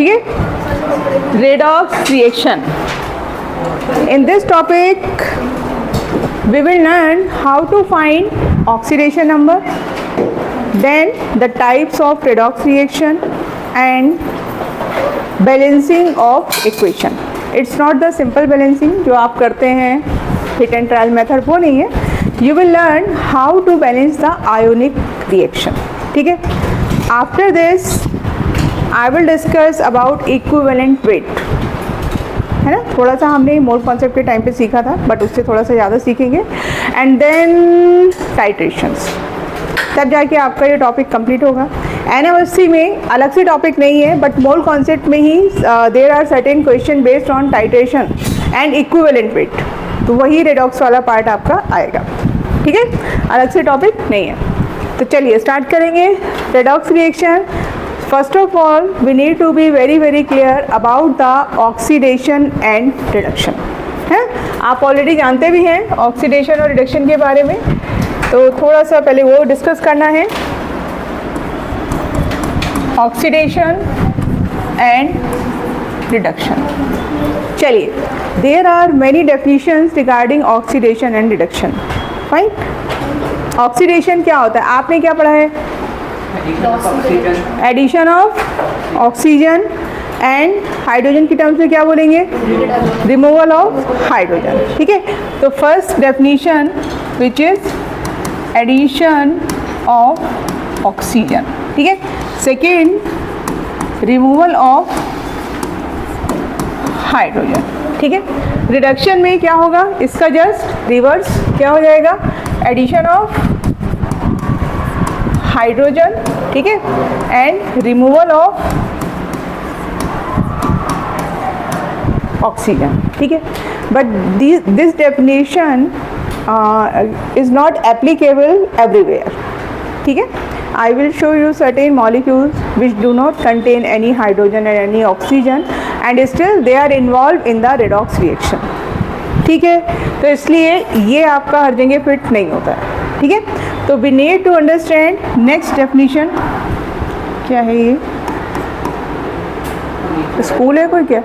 ठीक है, redox reaction. In this topic we will learn how to find oxidation number, then the types of redox reaction and balancing of equation. It's not the simple balancing जो आप करते हैं hit and trial method, वो नहीं है. You will learn how to balance the ionic reaction. ठीक है. After this I will discuss about equivalent weight. है ना, थोड़ा सा हमने मोल कॉन्सेप्ट के टाइम पे सीखा था, बट उससे थोड़ा सा ज़्यादा सीखेंगे. एंड देन टाइट्रेशंस, तब जाके आपका ये टॉपिक कंप्लीट होगा. NMSC में अलग से टॉपिक नहीं है, बट मोल कॉन्सेप्ट में ही there are certain question based on titration and equivalent weight, तो वही रेडॉक्स वाला पार्ट आपका आएगा. ठीक है, अलग से टॉपिक नहीं है. तो चलिए स्टार्ट करेंगे redox reaction. First of all, we need to be very clear about the oxidation and reduction. है, आप ऑलरेडी जानते भी हैं ऑक्सीडेशन और रिडक्शन के बारे में, तो थोड़ा सा पहले वो डिस्कस करना है. Oxidation and reduction. चलिए, there are many definitions regarding oxidation and reduction. Fine. ऑक्सीडेशन क्या होता है, आपने क्या पढ़ा है? Addition of oxygen and hydrogen की टर्म्स में क्या बोलेंगे? Removal of hydrogen. ठीक है, तो first definition which is addition of oxygen. ठीक है. Second, removal of hydrogen. ठीक है. रिडक्शन में क्या होगा, इसका जस्ट रिवर्स क्या हो जाएगा? Addition of hydrogen. ठीक है, एंड रिमूवल ऑफ ऑक्सीजन. ठीक है, but this definition is not applicable everywhere. ठीक है, I will show you certain molecules which do not contain any hydrogen and any oxygen and still they are involve in the redox reaction. ठीक है, तो इसलिए ये आपका हर जगह fit नहीं होता है. ठीक है, तो we need to understand next definition. क्या है ये? स्कूल है कोई क्या?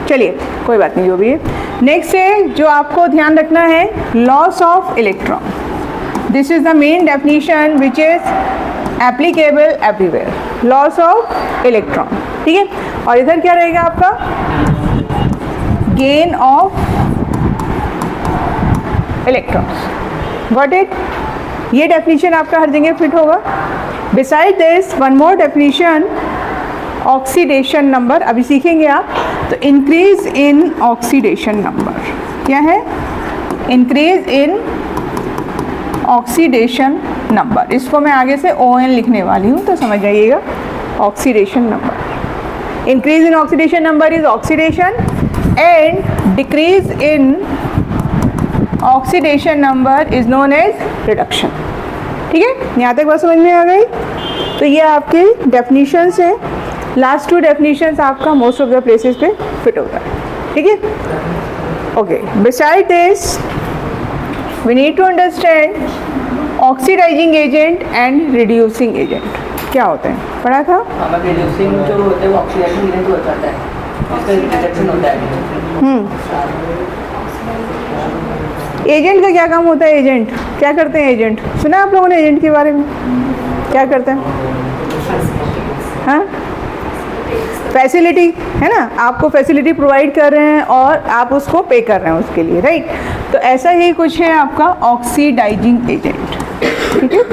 चलिए कोई बात नहीं, जो भी है. नेक्स्ट है जो आपको ध्यान रखना है, loss of electron. This is the main definition which is applicable everywhere. Loss of electron. ठीक है, और इधर क्या रहेगा आपका? Gain of electrons. Got it? ये डेफिनेशन आपका हर जगह फिट होगा. Beside this one more definition, oxidation number. अभी सीखेंगे आप. तो इंक्रीज इन ऑक्सीडेशन नंबर. क्या है? Increase in oxidation number. इसको मैं आगे से ON लिखने वाली हूँ, तो समझ जाइएगा. Oxidation number. Increase in oxidation number is oxidation and decrease in oxidation number is known as reduction. ठीक है, यहाँ तक बात समझ में आ गई. तो ये आपके डेफिनेशंस हैं. लास्ट टू डेफिनेशंस आपका मोस्ट ऑफ द प्लेसेस पे फिट होता है. ठीक है, okay. Beside this we need to understand oxidising agent and reducing agent. क्या होते हैं, पढ़ा था? रिड्यूसिंग जो होते हैं वो ऑक्सीडाइजिंग एजेंट हो जाता है, इसका रिडक्शन होता है. एजेंट का क्या काम होता है? एजेंट क्या करते हैं? एजेंट सुना आप लोगों ने एजेंट के बारे में? क्या करते हैं? हाँ, फैसिलिटी है ना, आपको फैसिलिटी प्रोवाइड कर रहे हैं और आप उसको पे कर रहे हैं उसके लिए, राइट. तो ऐसा ही कुछ है आपका ऑक्सीडाइजिंग एजेंट. ठीक है,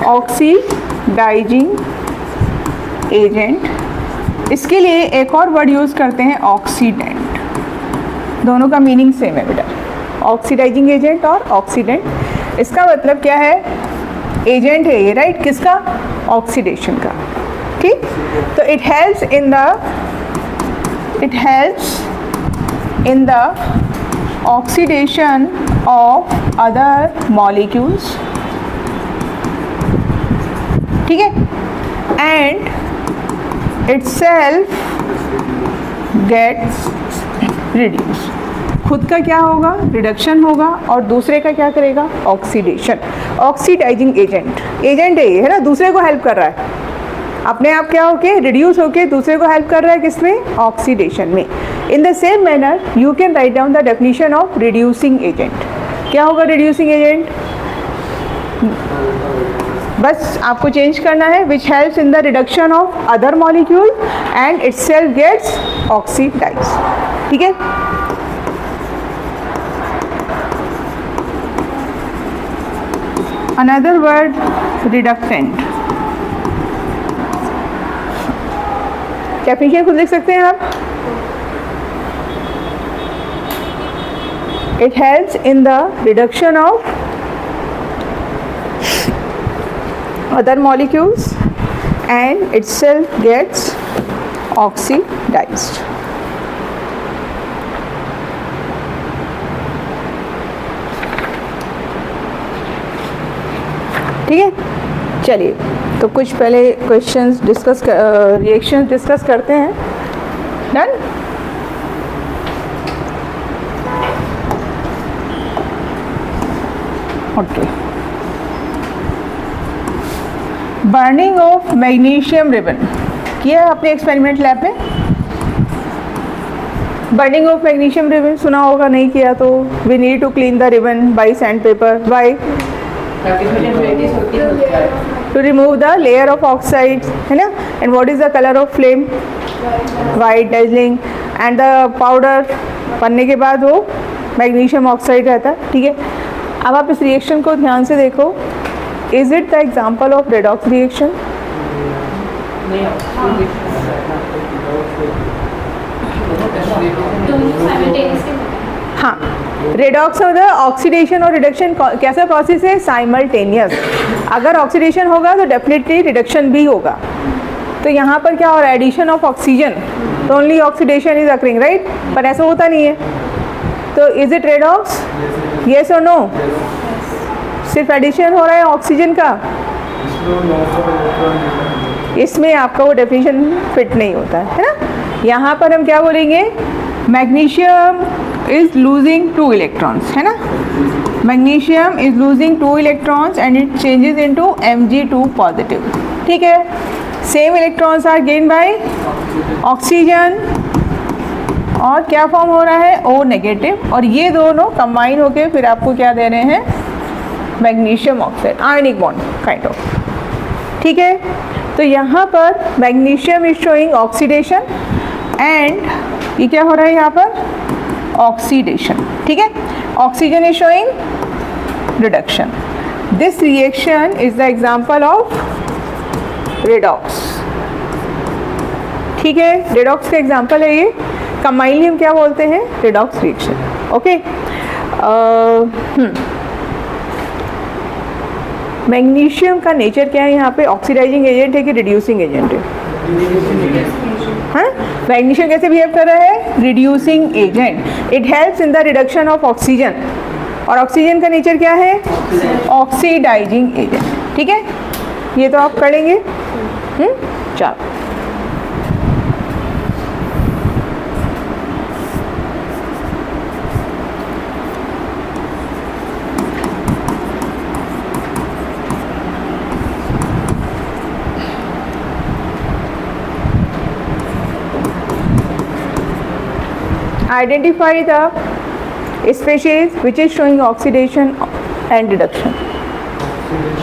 ऑक्सीडाइजिंग एजेंट. इसके लिए एक और वर्ड यूज़ करते हैं, ऑक्सीडेंट. दोनों का मीनिंग सेम है बेटा, ऑक्सीडाइजिंग एजेंट और ऑक्सीडेंट. इसका मतलब क्या है? एजेंट है ये, राइट. किसका? ऑक्सीडेशन का. ठीक, तो it helps in the oxidation of other molecules. ठीक है, एंड itself gets reduced. खुद का क्या होगा, रिडक्शन होगा, और दूसरे का क्या करेगा, ऑक्सीडेशन। ऑक्सीडाइजिंग एजेंट, एजेंट है ये, है ना, दूसरे को हेल्प कर रहा है, अपने आप क्या होके रिड्यूस होके दूसरे को हेल्प कर रहा है, किसमें, ऑक्सीडेशन में। In the same manner you can write down the definition of reducing agent. क्या होगा रिड्यूसिंग एजेंट, बस आपको चेंज करना है, which helps in the reduction of other molecule and itself gets oxidised. ठीक है, अनदर वर्ड रिडक्टेंट, डेफिनेशन खुद लिख सकते हैं आप। It helps in the reduction of other molecules and itself gets oxidized. ठीक है, चलिए तो कुछ पहले क्वेश्चंस डिस्कस, रिएक्शंस डिस्कस करते हैं। Done. Okay, burning of magnesium ribbon किया आपने एक्सपेरिमेंट लैब में? बर्निंग ऑफ मैग्नीशियम रिबन सुना होगा, नहीं किया तो we need to clean the ribbon by sandpaper. Why? To remove the layer of oxide, है ना। And what is the colour of flame? White, dazzling. And the powder बनने के बाद वो मैग्नीशियम ऑक्साइड रहता है। ठीक है, अब आप इस रिएक्शन को ध्यान से देखो। Is it the example of redox reaction? हाँ, रेडॉक्स और ऑक्सीडेशन और रिडक्शन कैसा प्रोसेस है? साइमल्टेनियस। अगर ऑक्सीडेशन होगा तो डेफिनेटली रिडक्शन भी होगा। तो यहाँ पर क्या हो रहा है, एडिशन ऑफ ऑक्सीजन, तो only oxidation is occurring, right. पर ऐसा होता नहीं है, तो इज इट रेडॉक्स? येस और नो? सिर्फ एडिशन हो रहा है ऑक्सीजन का, इसमें आपका वो डेफिनेशन फिट नहीं होता है ना। यहाँ पर हम क्या बोलेंगे, मैग्नीशियम इज लूजिंग 2 इलेक्ट्रॉन्स, है ना। Magnesium is losing 2 electrons and it changes into Mg2 positive. ठीक है, same electrons are gain by oxygen, और क्या फॉर्म हो रहा है, O नेगेटिव, और ये दोनों कंबाइन होके फिर आपको क्या दे रहे हैं, magnesium oxide, ionic bond kind of. ठीक है, तो यहाँ पर magnesium is showing oxidation and ये क्या हो रहा है यहाँ पर, ऑक्सीडेशन। ठीक है, oxygen is showing reduction. This reaction is the example of redox. ठीक है, रेडॉक्स का एग्जांपल है ये। कंबाइनली हम क्या बोलते हैं, रेडॉक्स रिएक्शन। ओके, मैग्नीशियम का नेचर क्या है यहाँ पे, ऑक्सीडाइजिंग एजेंट है कि रिड्यूसिंग एजेंट है? हाँ, मैग्नीशियम कैसे बिहेव कर रहा है, reducing agent. It helps in the reduction of oxygen, और ऑक्सीजन का नेचर क्या है, ऑक्सीडाइजिंग एजेंट। ठीक है, ये तो आप कर लेंगे। चलो, identify the species which is showing oxidation and reduction.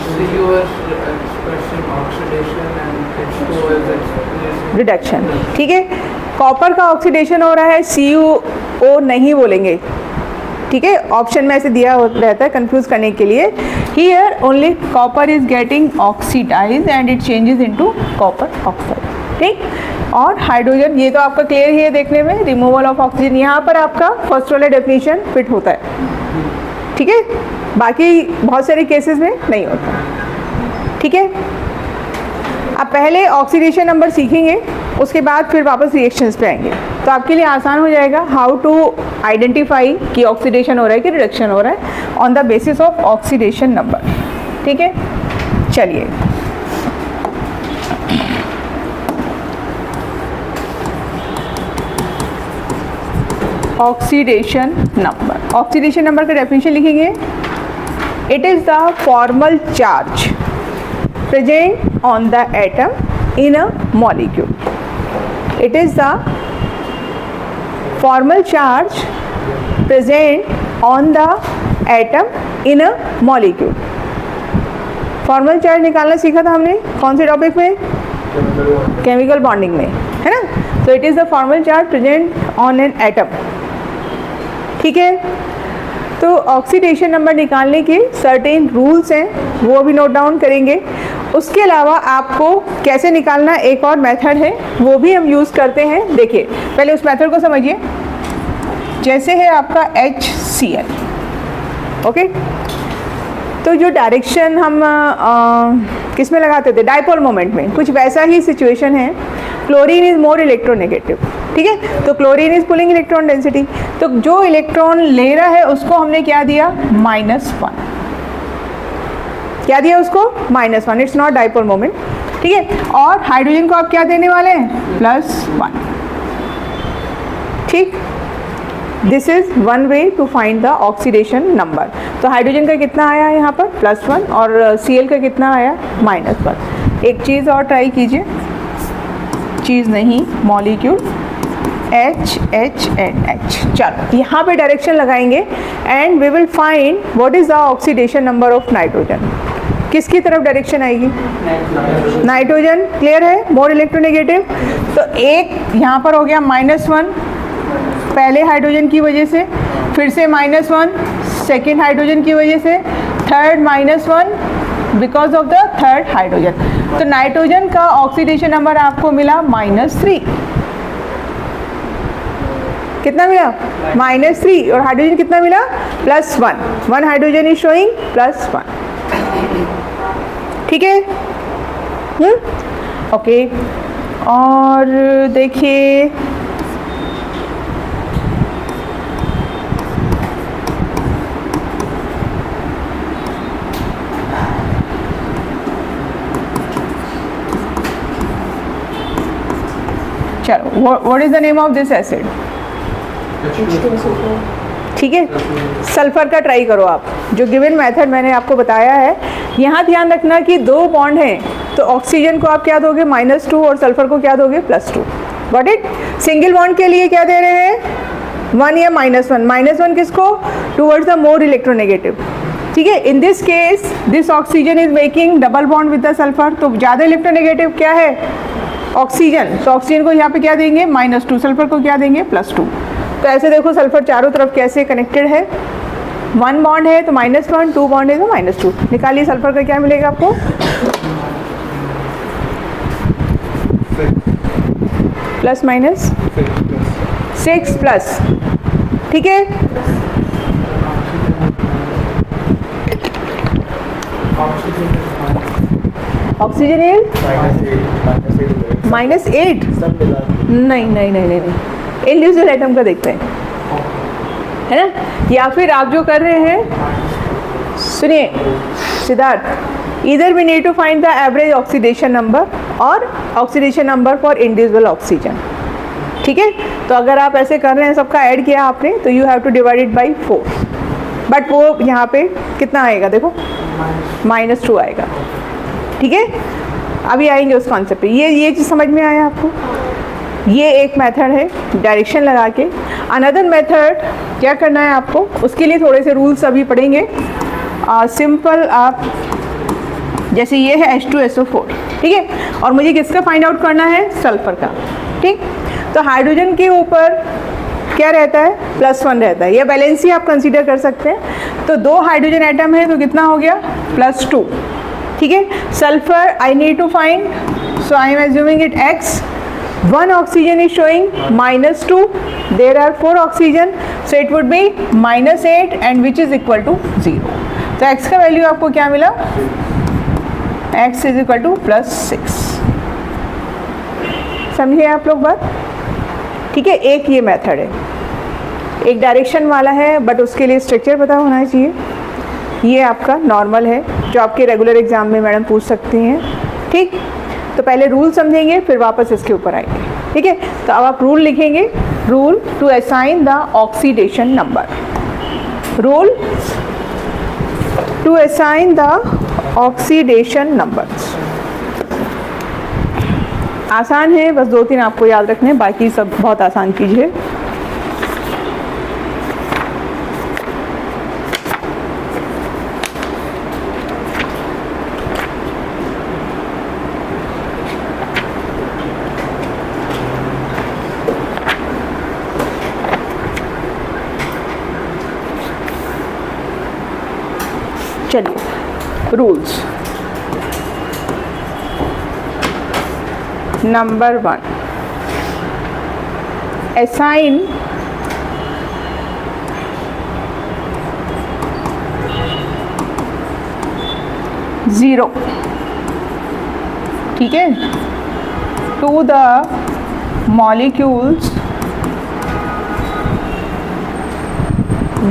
So you were expressing oxidation and H2O is reduction. ठीक है, कॉपर का ऑक्सीडेशन हो रहा है, CuO नहीं बोलेंगे। ठीक है, ऑप्शन में ऐसे दिया रहता है कंफ्यूज करने के लिए। Here only copper is getting oxidise and it changes into copper oxide. ठीक, और हाइड्रोजन, ये तो आपका क्लियर ही है देखने में, रिमूवल ऑफ ऑक्सीजन। यहाँ पर आपका फर्स्ट वाला डेफिनेशन फिट होता है। ठीक है, बाकी बहुत सारे केसेस में नहीं होता। ठीक है, अब पहले ऑक्सीडेशन नंबर सीखेंगे, उसके बाद फिर वापस रिएक्शंस पे आएंगे, तो आपके लिए आसान हो जाएगा हाउ टू आइडेंटिफाई कि ऑक्सीडेशन हो रहा है कि रिडक्शन हो रहा है on the basis of oxidation number. ठीक है, चलिए ऑक्सीडेशन नंबर। ऑक्सीडेशन नंबर का डेफिनेशन लिखेंगे, it is the formal charge present on the atom in a molecule. It is the formal charge present on the atom in a molecule. Formal charge निकालना सीखा था हमने कौन से topic में? Chemical bonding में, है ना। So it is the formal charge present on an atom. ठीक है, तो ऑक्सीडेशन नंबर निकालने के सर्टेन रूल्स हैं, वो भी नोट डाउन करेंगे। उसके अलावा आपको कैसे निकालना एक और मेथड है, वो भी हम यूज़ करते हैं। देखिए पहले उस मेथड को समझिए। जैसे है आपका HCl, ओके, तो जो डायरेक्शन हम किस में लगाते थे? डायपोल मोमेंट में। कुछ वैसा ही सिचुएशन है। क्लोरीन इज मोर इलेक्ट्रोनेगेटिव, ठीक है, तो chlorine is pulling electron density, तो जो इलेक्ट्रॉन ले रहा है उसको हमने क्या दिया? -1। क्या दिया उसको? -1। इट्स नॉट डायपोल मोमेंट, ठीक है। और हाइड्रोजन को आप क्या देने वाले हैं? +1। ठीक, this is one way to find the oxidation number. तो हाइड्रोजन का कितना आया यहाँ पर? +1, और Cl का कितना आया? -1। एक चीज़ और ट्राई कीजिए, चीज़ नहीं, molecule H H and H। चलो यहाँ पे डायरेक्शन लगाएंगे and we will find what is the oxidation number of nitrogen. किसकी तरफ डायरेक्शन आएगी? नाइट्रोजन। क्लियर है? More electronegative. तो एक यहाँ पर हो गया -1 पहले हाइड्रोजन की वजह से, फिर से -1 सेकेंड हाइड्रोजन की वजह से, third -1 because of the third hydrogen. तो नाइट्रोजन का ऑक्सीडेशन नंबर आपको मिला -3। कितना मिला? -3। और हाइड्रोजन कितना मिला? +1। 1 हाइड्रोजन इज शोइंग +1। ठीक है, ओके। और देखिए चलो, what is the name of this acid? ठीक है, सल्फर का ट्राई करो आप। जो गिवन मेथड मैंने आपको बताया है, यहाँ ध्यान रखना कि 2 बॉन्ड हैं, तो ऑक्सीजन को आप क्या दोगे? -2, और सल्फर को क्या दोगे? +2। Got it? सिंगल बॉन्ड के लिए क्या दे रहे हैं? 1 या -1। -1 किसको? Towards the more electronegative. ठीक है, in this case this oxygen is making double bond with the sulphur, तो ज़्यादा इलेक्ट्रोनेगेटिव क्या है? ऑक्सीजन। तो ऑक्सीजन को यहाँ पे क्या देंगे? -2, सल्फर को क्या देंगे? +2। तो ऐसे देखो सल्फर चारों तरफ कैसे कनेक्टेड है। 1 बॉन्ड है तो -1, 2 बॉन्ड है तो -2। निकालिए सल्फर का क्या मिलेगा आपको? ±6+। ठीक है, ऑक्सीजन इज -8। नहीं नहीं नहीं नहीं, इंडिविजुअल एटम का देखते हैं, है ना। या फिर आप जो कर रहे हैं, सुनिए सिद्धार्थ, इधर we need to find the average oxidation number और oxidation number for individual oxygen. ठीक है, तो अगर आप ऐसे कर रहे हैं, सबका ऐड किया आपने, तो you have to divide it by 4। But वो यहाँ पे कितना आएगा? देखो -2 आएगा। ठीक है, अभी आएंगे उस कॉन्सेप्ट पे। ये चीज़ समझ में आया आपको? ये एक मेथड है डायरेक्शन लगा के। अनदर मेथड क्या करना है आपको, उसके लिए थोड़े से रूल्स अभी पढ़ेंगे। सिंपल, आप जैसे ये है H2SO4, ठीक है, और मुझे किसका फाइंड आउट करना है? सल्फर का। ठीक, तो हाइड्रोजन के ऊपर क्या रहता है? +1 रहता है, या बैलेंसी आप कंसीडर कर सकते हैं। तो 2 हाइड्रोजन एटम है तो कितना हो गया? +2। ठीक है, sulphur I need to find, so I am assuming it X। 1 oxygen is showing -2, there are 4 oxygen, so it would be -8 and which is equal to 0. तो x का वैल्यू आपको क्या मिला? x is equal to +6। समझे आप लोग बात? ठीक है, एक ये मेथड है, एक डायरेक्शन वाला है, बट उसके लिए स्ट्रक्चर पता होना चाहिए। ये आपका नॉर्मल है जो आपके रेगुलर एग्जाम में मैडम पूछ सकती हैं। ठीक, तो पहले रूल समझेंगे, फिर वापस इसके ऊपर आएंगे। ठीक है, तो अब आप रूल लिखेंगे, rule to assign the oxidation number, rule to assign the oxidation numbers. आसान है, बस 2-3 आपको याद रखने हैं, बाकी सब बहुत आसान चीज़ है। चलिए रूल्स। नंबर 1, असाइन ज़ीरो, ठीक है, to the molecules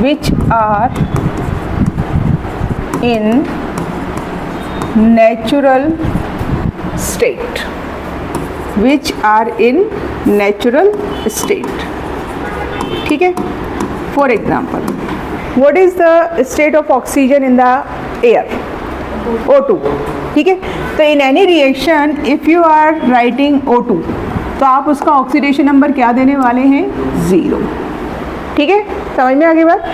which are in natural state, which are in natural state, ठीक है। For example, what is the state of oxygen in the air? O2, ठीक है। तो in any reaction if you are writing O2 तो आप उसका oxidation number क्या देने वाले हैं? 0, ठीक है, समझ में आ गई बात।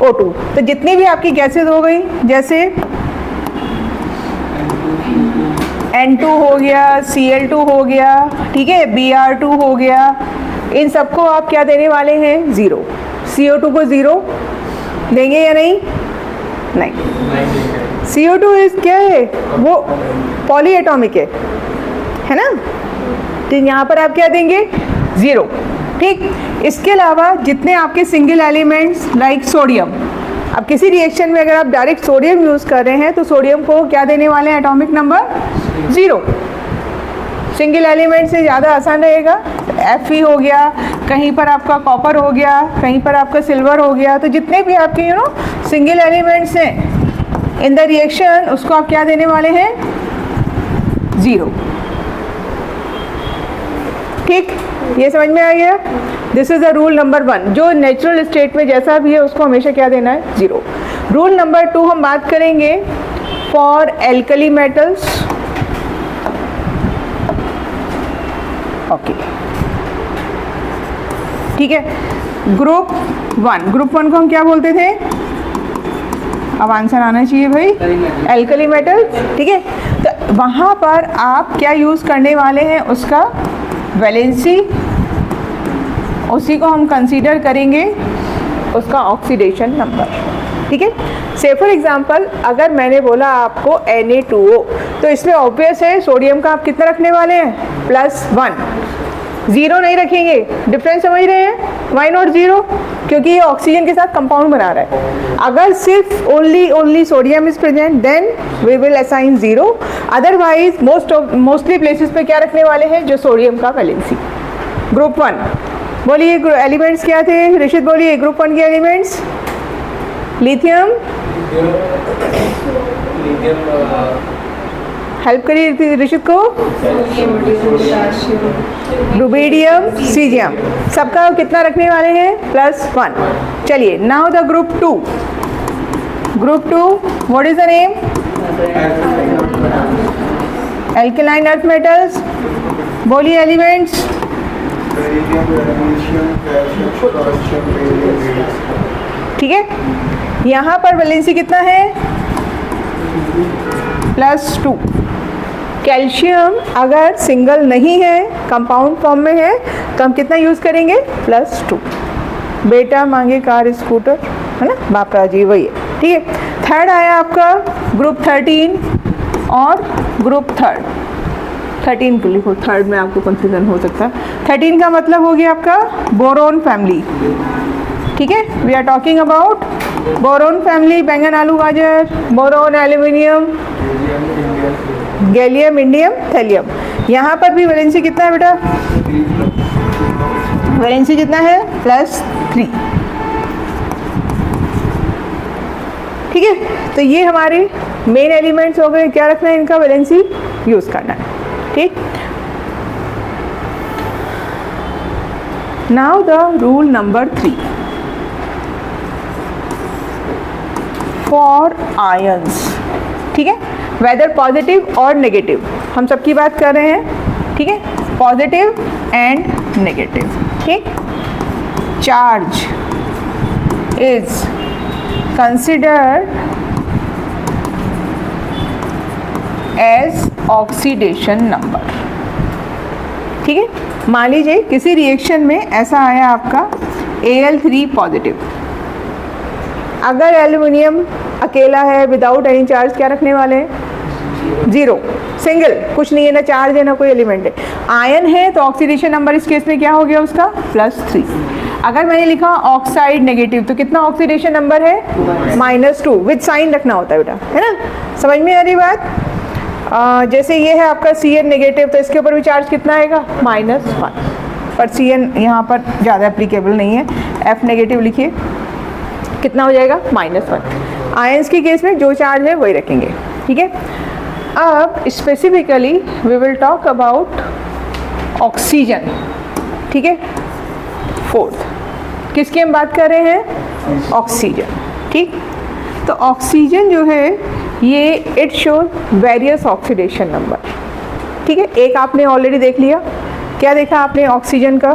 O2, तो जितनी भी आपकी गैसेज हो गई, जैसे N2 हो गया, Cl2 हो गया, ठीक है, Br2 हो गया, इन सबको आप क्या देने वाले हैं? 0। CO2 को 0 देंगे या नहीं? नहीं। CO2 इज क्या है? वो पॉली एटॉमिक है ना, तो यहाँ पर आप क्या देंगे? 0, ठीक। इसके अलावा जितने आपके सिंगल एलिमेंट्स लाइक सोडियम, अब किसी रिएक्शन में अगर आप डायरेक्ट सोडियम यूज़ कर रहे हैं तो सोडियम को क्या देने वाले हैं? Atomic number 0। सिंगल एलिमेंट से ज़्यादा आसान रहेगा, Fe हो गया, कहीं पर आपका कॉपर हो गया, कहीं पर आपका सिल्वर हो गया, तो जितने भी आपके सिंगल एलिमेंट्स हैं इन द रिएक्शन उसको आप क्या देने वाले हैं? 0, ठीक। ये समझ में आ गया? This is the rule number 1, जो नेचुरल स्टेट में जैसा भी है उसको हमेशा क्या देना है? 0। रूल नंबर 2 हम बात करेंगे फॉर एल्कली मेटल्स, ओके, ठीक है। ग्रुप 1 को हम क्या बोलते थे? अब आंसर आना चाहिए भाई, एल्कली मेटल, ठीक है। तो वहाँ पर आप क्या यूज़ करने वाले हैं? उसका वैलेंसी, उसी को हम कंसीडर करेंगे उसका ऑक्सीडेशन नंबर, ठीक है। से फॉर एग्जांपल अगर मैंने बोला आपको Na2O, तो इसमें ऑब्वियस है सोडियम का आप कितना रखने वाले हैं? +1, 0 नहीं रखेंगे। डिफरेंस समझ रहे हैं? Why not 0? क्योंकि ये ऑक्सीजन के साथ कंपाउंड बना रहा है। अगर सिर्फ only sodium is present then we will assign 0, otherwise mostly places पे क्या रखने वाले हैं? जो सोडियम का वैलेंसी। ग्रुप 1 बोलिए एलिमेंट्स क्या थे? ऋषित बोलिए ग्रुप 1 के एलिमेंट्स। लिथियम, हेल्प करिए ऋषित को। रुबीडियम, सीजियम, सबका कितना रखने वाले हैं? +1। चलिए now the group 2, what is the name? Alkaline earth metals. बोलिए एलिमेंट्स। ठीक है, यहाँ पर वैलेंसी कितना है? +2। कैल्शियम अगर सिंगल नहीं है, कंपाउंड फॉर्म में है, तो हम कितना यूज़ करेंगे? +2। बेटा मांगे कार स्कूटर, है ना, बापा जी वही है, ठीक है। थर्ड आया आपका ग्रुप 13 और ग्रुप 13 को लिखो, थर्ड में आपको कंफ्यूजन हो सकता है। 13 का मतलब हो गया आपका बोरोन फैमिली, ठीक है। We are talking about boron family, बैंगन आलू गाजर, boron aluminium, gallium indium thallium. यहाँ पर भी वैलेंसी कितना है बेटा? वैलेंसी कितना है? +3, ठीक है। तो ये हमारे मेन एलिमेंट्स हो गए। क्या रखना है? इनका वैलेंसी यूज़ करना है, ठीक। Now the rule number 3 for ions, ठीक है, वेदर पॉजिटिव और नेगेटिव, हम सबकी बात कर रहे हैं, ठीक है, पॉजिटिव एंड नेगेटिव, ठीक। Charge is considered as oxidation number, ठीक है। मान लीजिए किसी रिएक्शन में ऐसा आया आपका Al3 पॉजिटिव, अगर एल्युमिनियम अकेला है विदाउट एनी चार्ज, क्या रखने वाले हैं? 0, सिंगल, कुछ नहीं है, ना चार्ज है ना कोई एलिमेंट है। आयन है तो ऑक्सीडेशन नंबर इस केस में क्या हो गया उसका? +3। अगर मैंने लिखा ऑक्साइड नेगेटिव तो कितना ऑक्सीडेशन नंबर है? -2, विद साइन रखना होता है बेटा, है ना, समझ में आ रही बात? जैसे ये है आपका Cn नेगेटिव तो इसके ऊपर भी चार्ज कितना आएगा? -1, पर Cn यहाँ पर ज़्यादा एप्लीकेबल नहीं है, F नेगेटिव लिखिए, कितना हो जाएगा? -1। आयंस के केस में जो चार्ज है वही रखेंगे, ठीक है। अब specifically we will talk about oxygen, ठीक है। 4th किसकी हम बात कर रहे हैं? ऑक्सीजन, ठीक। तो ऑक्सीजन जो है ये it shows various oxidation number, ठीक है। एक आपने ऑलरेडी देख लिया, क्या देखा आपने ऑक्सीजन का?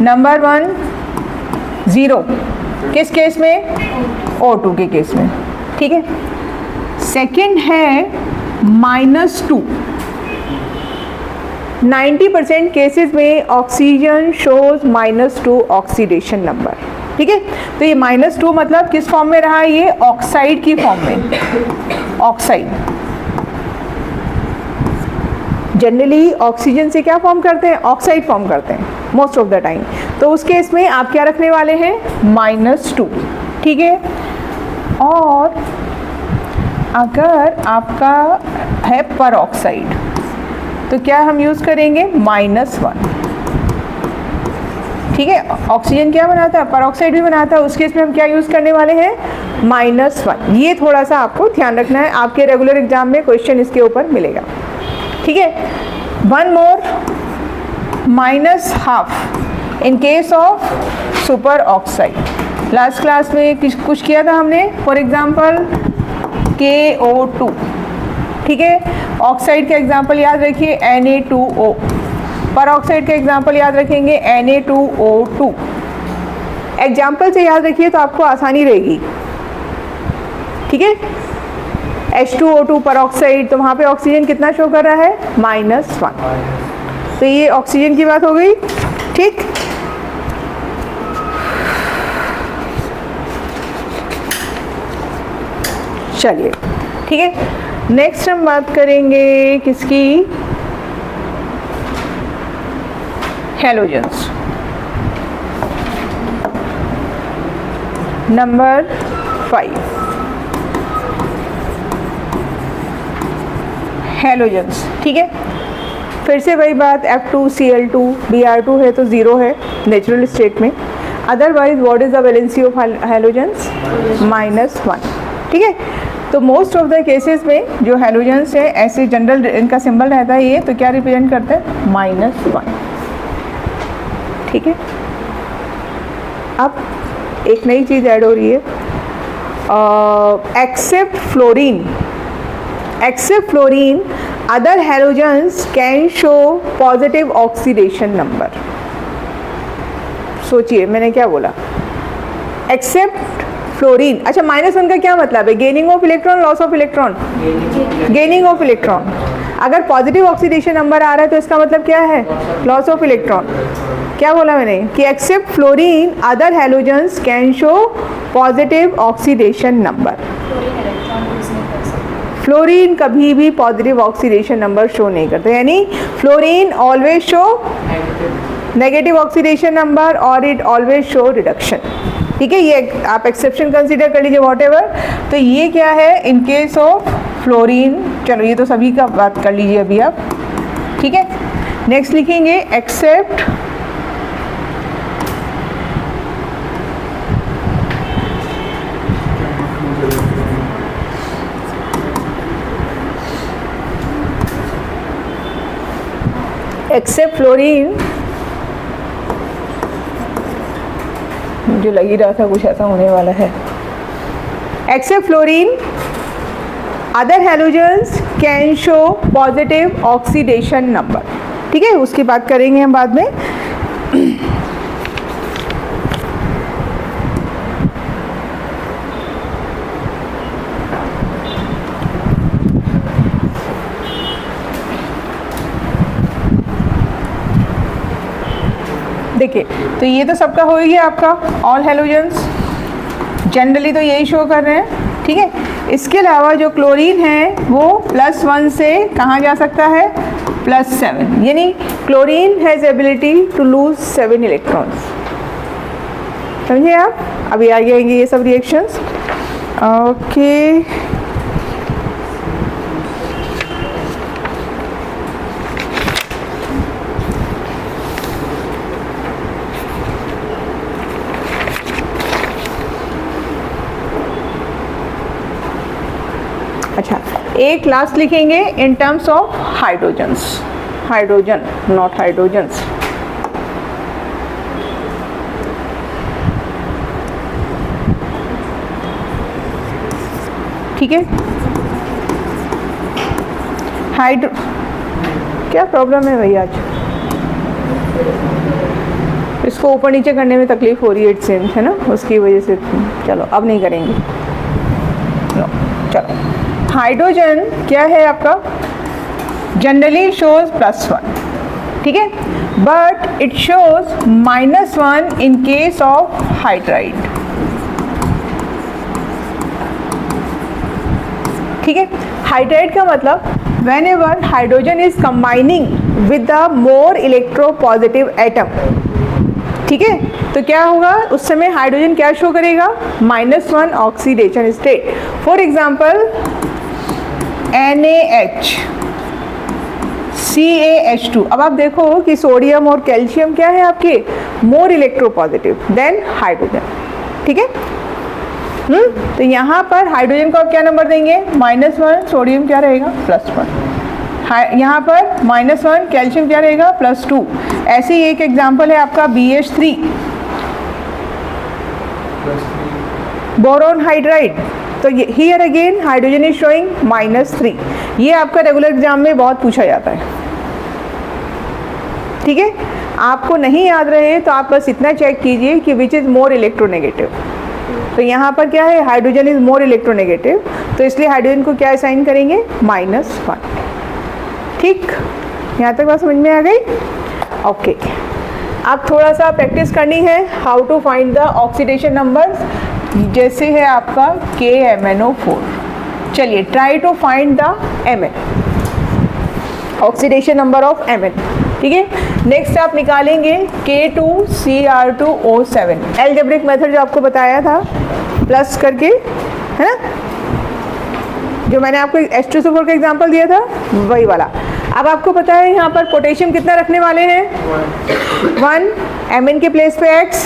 नंबर 1 0, किस केस में? O2 के केस में, ठीक है। सेकंड है -2, 90% केसेस में ऑक्सीजन शोज -2 ऑक्सीडेशन नंबर, ठीक है। तो ये -2 मतलब किस फॉर्म में रहा है? ये ऑक्साइड की फॉर्म में, ऑक्साइड। जनरली ऑक्सीजन से क्या फॉर्म करते हैं? ऑक्साइड फॉर्म करते हैं मोस्ट ऑफ द टाइम। तो उस केस में आप क्या रखने वाले हैं? -2, ठीक है। और अगर आपका है पर ऑक्साइड तो क्या हम यूज़ करेंगे? -1, ठीक है। ऑक्सीजन क्या बनाता है? पर ऑक्साइड भी बनाता है, उस केस में हम क्या यूज़ करने वाले हैं? -1। ये थोड़ा सा आपको ध्यान रखना है, आपके रेगुलर एग्जाम में क्वेश्चन इसके ऊपर मिलेगा, ठीक है। 1 मोर, -1/2 इन case of super oxide. Last class में कुछ किया था हमने, फॉर एग्जांपल KO2, ठीक है। ऑक्साइड का एग्जांपल याद रखिए Na2O, पर ऑक्साइड का एग्जांपल याद रखेंगे Na2O2। एग्जांपल से याद रखिए तो आपको आसानी रहेगी, ठीक है। H2O2 पर ऑक्साइड, तो वहाँ पे ऑक्सीजन कितना शो कर रहा है? -1। तो ये ऑक्सीजन की बात हो गई, ठीक। चलिए, ठीक है। नेक्स्ट हम बात करेंगे किसकी? हैलोजेंस। नंबर 5 हैलोजेंस, ठीक है। फिर से वही बात, F2Cl2 Br2 है तो 0 है नेचुरल स्टेट में, otherwise what is the valency of halogens? -1, ठीक है। तो मोस्ट ऑफ द केसेस में जो हैलोजेंस है ऐसे जनरल इनका सिंबल रहता है ये, तो क्या रिप्रेजेंट करते हैं? -1, ठीक है। अब एक नई चीज़ ऐड हो रही है, except fluorine other halogens can show positive oxidation number. सोचिए मैंने क्या बोला? Except fluorine. अच्छा, -1 का क्या मतलब है? Gaining of electron, loss of electron? Gaining of electron. अगर पॉजिटिव ऑक्सीडेशन नंबर आ रहा है तो इसका मतलब क्या है? Loss of electron. क्या बोला मैंने? कि except fluorine other halogens can show positive oxidation number. Fluorine कभी भी पॉजिटिव ऑक्सीडेशन नंबर शो नहीं करते, यानी fluorine always show negative oxidation number और इट ऑलवेज शो रिडक्शन, ठीक है। ये आप एक्सेप्शन कंसीडर कर लीजिए वॉट एवर। तो ये क्या है? इन केस ऑफ फ्लोरीन, चलो ये तो सभी का बात कर लीजिए अभी आप, ठीक है। नेक्स्ट लिखेंगे एक्सेप्ट फ्लोरीन मुझे लग ही रहा था कुछ ऐसा होने वाला है। Except fluorine other halogens can show positive oxidation number. ठीक है, उसकी बात करेंगे हम बाद में। देखिए, तो ये तो सबका हो ही गया आपका, ऑल हैलोजेंस जनरली तो यही शो कर रहे हैं। ठीक है, इसके अलावा जो क्लोरीन है वो +1 से कहाँ जा सकता है, +7, यानी chlorine has ability to lose 7 electrons. समझे आप? अभी आ जाएंगे ये सब रिएक्शंस। ओके, अच्छा, एक लास्ट लिखेंगे in terms of hydrogens, hydrogen not hydrogens. ठीक है, हाइड्रो क्या प्रॉब्लम है भैया आज? इसको ऊपर नीचे करने में तकलीफ हो रही है, इट सेम्स, है ना, उसकी वजह से। चलो अब नहीं करेंगे। चलो, हाइड्रोजन क्या है आपका, जनरली शोज +1, ठीक है, but it shows -1 in case of hydride. ठीक है, हाइड्राइड का मतलब when ever hydrogen is combining with the more electropositive atom. ठीक है, तो क्या होगा उस समय हाइड्रोजन क्या शो करेगा, -1 oxidation state. For example NaH, CaH2। अब आप देखो कि सोडियम और कैल्शियम क्या है आपके, मोर इलेक्ट्रोपॉजिटिव देन हाइड्रोजन। ठीक है, तो यहाँ पर हाइड्रोजन को आप क्या नंबर देंगे, -1, सोडियम क्या रहेगा, +1, यहाँ पर -1, कैल्शियम क्या रहेगा, +2। ऐसे ही एक एग्जाम्पल है आपका BH3, बोरोन हाइड्राइड। तो here again hydrogen is showing -3। ये आपका रेगुलर एग्जाम में बहुत पूछा जाता है। ठीक है, आपको नहीं याद रहे तो आप बस इतना चेक कीजिए कि विच इज़ मोर इलेक्ट्रोनेगेटिव। तो यहाँ पर क्या है, हाइड्रोजन इज मोर इलेक्ट्रोनेगेटिव, तो इसलिए हाइड्रोजन को क्या असाइन करेंगे, -1। ठीक, यहाँ तक बात समझ में आ गई? ओके, अब थोड़ा सा प्रैक्टिस करनी है, how to find the oxidation numbers. जैसे है आपका KMnO4। चलिए, try to find the Mn, oxidation number of Mn। ठीक है, नेक्स्ट आप निकालेंगे K2Cr2O7, एल्जेब्रिक मेथड जो आपको बताया था प्लस करके, है ना, जो मैंने आपको H2SO4 का एग्जांपल दिया था वही वाला। अब आपको पता है यहाँ पर पोटेशियम कितना रखने वाले हैं, 1, Mn के प्लेस पे X,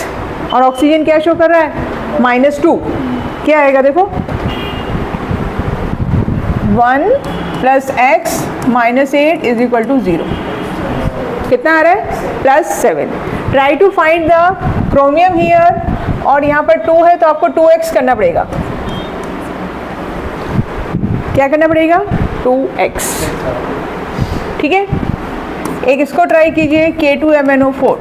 और ऑक्सीजन क्या शो कर रहा है, -2। क्या आएगा देखो, 1 + X -8 = 0। कितना आ रहा है, +7। Try to find the chromium here, और यहाँ पर 2 है तो आपको 2x करना पड़ेगा। क्या करना पड़ेगा, 2x। ठीक है, एक इसको ट्राई कीजिए, K2MnO4।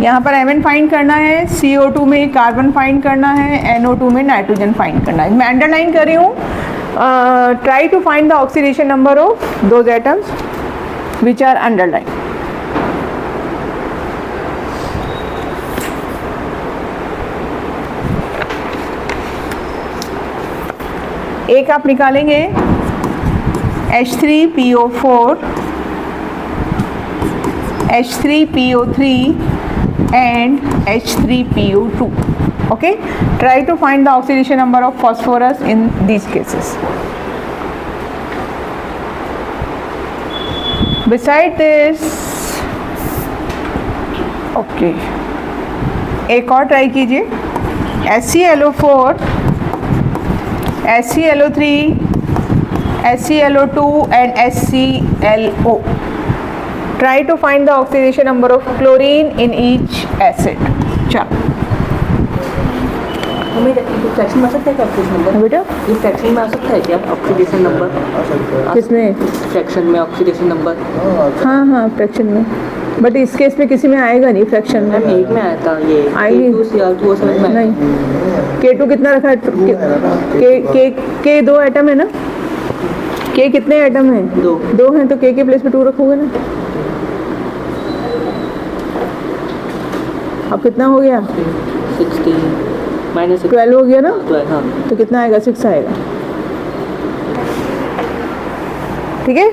यहाँ पर Mn फाइंड करना है, CO2 में कार्बन फाइंड करना है, NO2 में नाइट्रोजन फाइंड करना है। मैं अंडरलाइन कर रही हूँ, try to find the oxidation number of those atoms which are underline. एक आप निकालेंगे H3PO4, H3PO3 and H3PO2. Okay, try to find the oxidation number of phosphorus in these cases. Beside this, okay, एक और try कीजिए, HClO4, HClO3, HClO2 and HClO. Try to find the oxidation number of chlorine in each acid. चलो हमें fraction में आ सकता है क्या oxidation number? बेटा ये फ्रैक्शन में आ सकता है क्या ऑक्सीडेशन नंबर? किसमें? फ्रैक्शन में ऑक्सीडेशन नंबर हाँ हाँ फ्रैक्शन में, बट इस केस में किसी में आएगा नहीं फ्रैक्शन में। मैम एक में आया था ये आएगी। K2Cl2O7 में नहीं, K2 कितना रखा है? K 2 एटम है ना? K कितने एटम हैं? 2 हैं, तो K के प्लेस पे 2 रखोगे ना। अब कितना हो गया? 16 माइनस 12 हो गया ना, 12, हाँ तो कितना आएगा? 6 आएगा। ठीक है,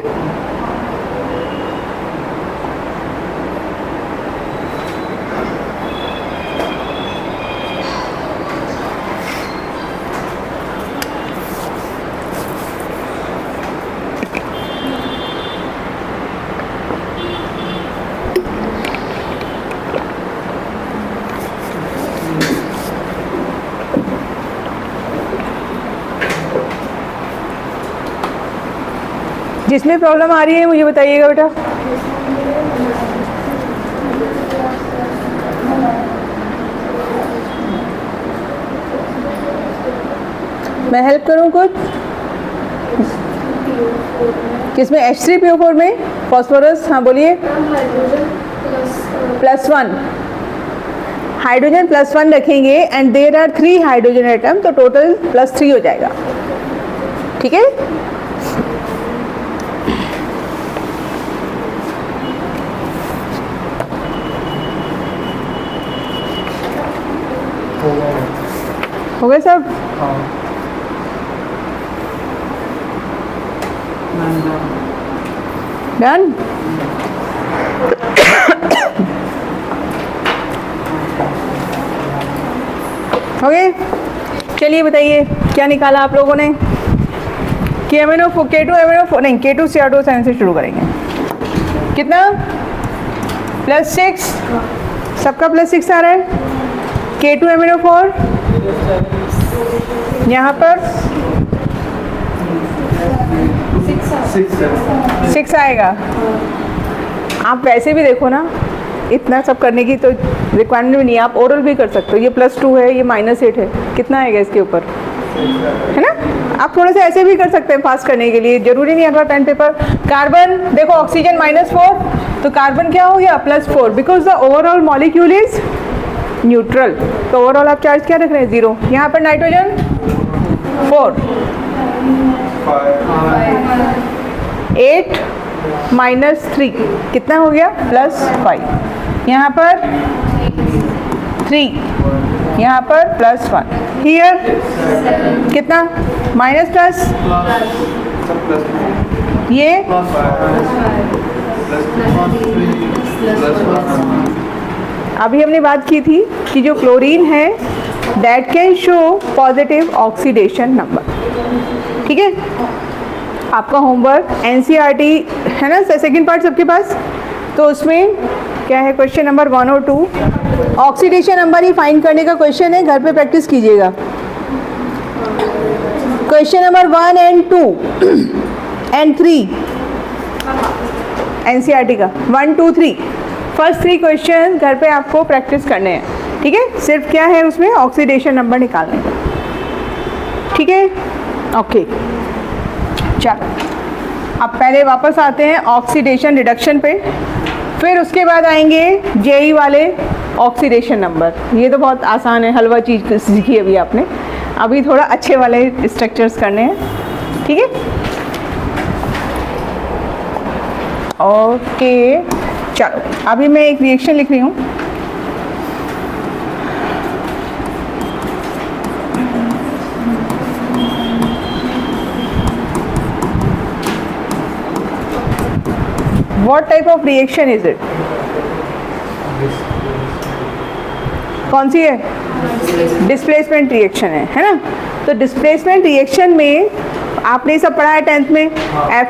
जिसमें प्रॉब्लम आ रही है मुझे बताइएगा बेटा। मैं हेल्प करूं कुछ? किसमें? H3PO4 में फॉस्फोरस, हाँ बोलिए। +1 हाइड्रोजन +1 रखेंगे and there are 3 hydrogen atom, तो टोटल +3 हो जाएगा। ठीक है, हो गए सब? डन। हो गए? चलिए बताइए क्या निकाला आप लोगों ने? कि K2 MnO4 नहीं, K2 Cr2O7 से शुरू करेंगे। कितना? +6, सबका +6 आ रहा है। K2 MnO4 यहाँ पर 6 आएगा। आप वैसे भी देखो ना, इतना सब करने की तो रिक्वायरमेंट भी नहीं है, आप ओरल भी कर सकते हो। ये +2 है, ये -8 है, कितना आएगा इसके ऊपर? है ना, आप थोड़ा सा ऐसे भी कर सकते हैं पास करने के लिए, जरूरी नहीं है पेन पेपर। कार्बन देखो, ऑक्सीजन -4, तो कार्बन क्या हो गया? +4, because the overall molecule is neutral. तो ओवरऑल आप चार्ज क्या रख रहे हैं? 0। यहाँ पर नाइट्रोजन 4, 8 -3 कितना हो गया? +5। यहाँ पर 3, यहाँ पर +1, हियर कितना? माइनस ये अभी हमने बात की थी कि जो क्लोरीन है that can show positive oxidation number. ठीक है, आपका होमवर्क NCERT है ना, सेकेंड पार्ट सबके पास, तो उसमें क्या है? क्वेश्चन नंबर 1 और 2 ऑक्सीडेशन नंबर ही फाइंड करने का क्वेश्चन है, घर पे प्रैक्टिस कीजिएगा। Question number 1 and 2 and 3 NCERT का 1, 2, 3 फर्स्ट 3 क्वेश्चन घर पे आपको प्रैक्टिस करने हैं। ठीक है, सिर्फ क्या है उसमें? ऑक्सीडेशन नंबर निकालने का। ठीक है, ओके। चलो अब पहले वापस आते हैं ऑक्सीडेशन रिडक्शन पे, फिर उसके बाद आएंगे जेई वाले ऑक्सीडेशन नंबर। ये तो बहुत आसान है, हलवा चीज़ सीखी अभी आपने, अभी थोड़ा अच्छे वाले स्ट्रक्चर्स करने हैं। ठीक है, ओके। चलो अभी मैं एक रिएक्शन लिख रही हूँ। What type of reaction is it? कौन सी है? डिस्प्लेसमेंट रिएक्शन है ना। तो डिस्प्लेसमेंट रिएक्शन में आपने सब पढ़ा है 10th में,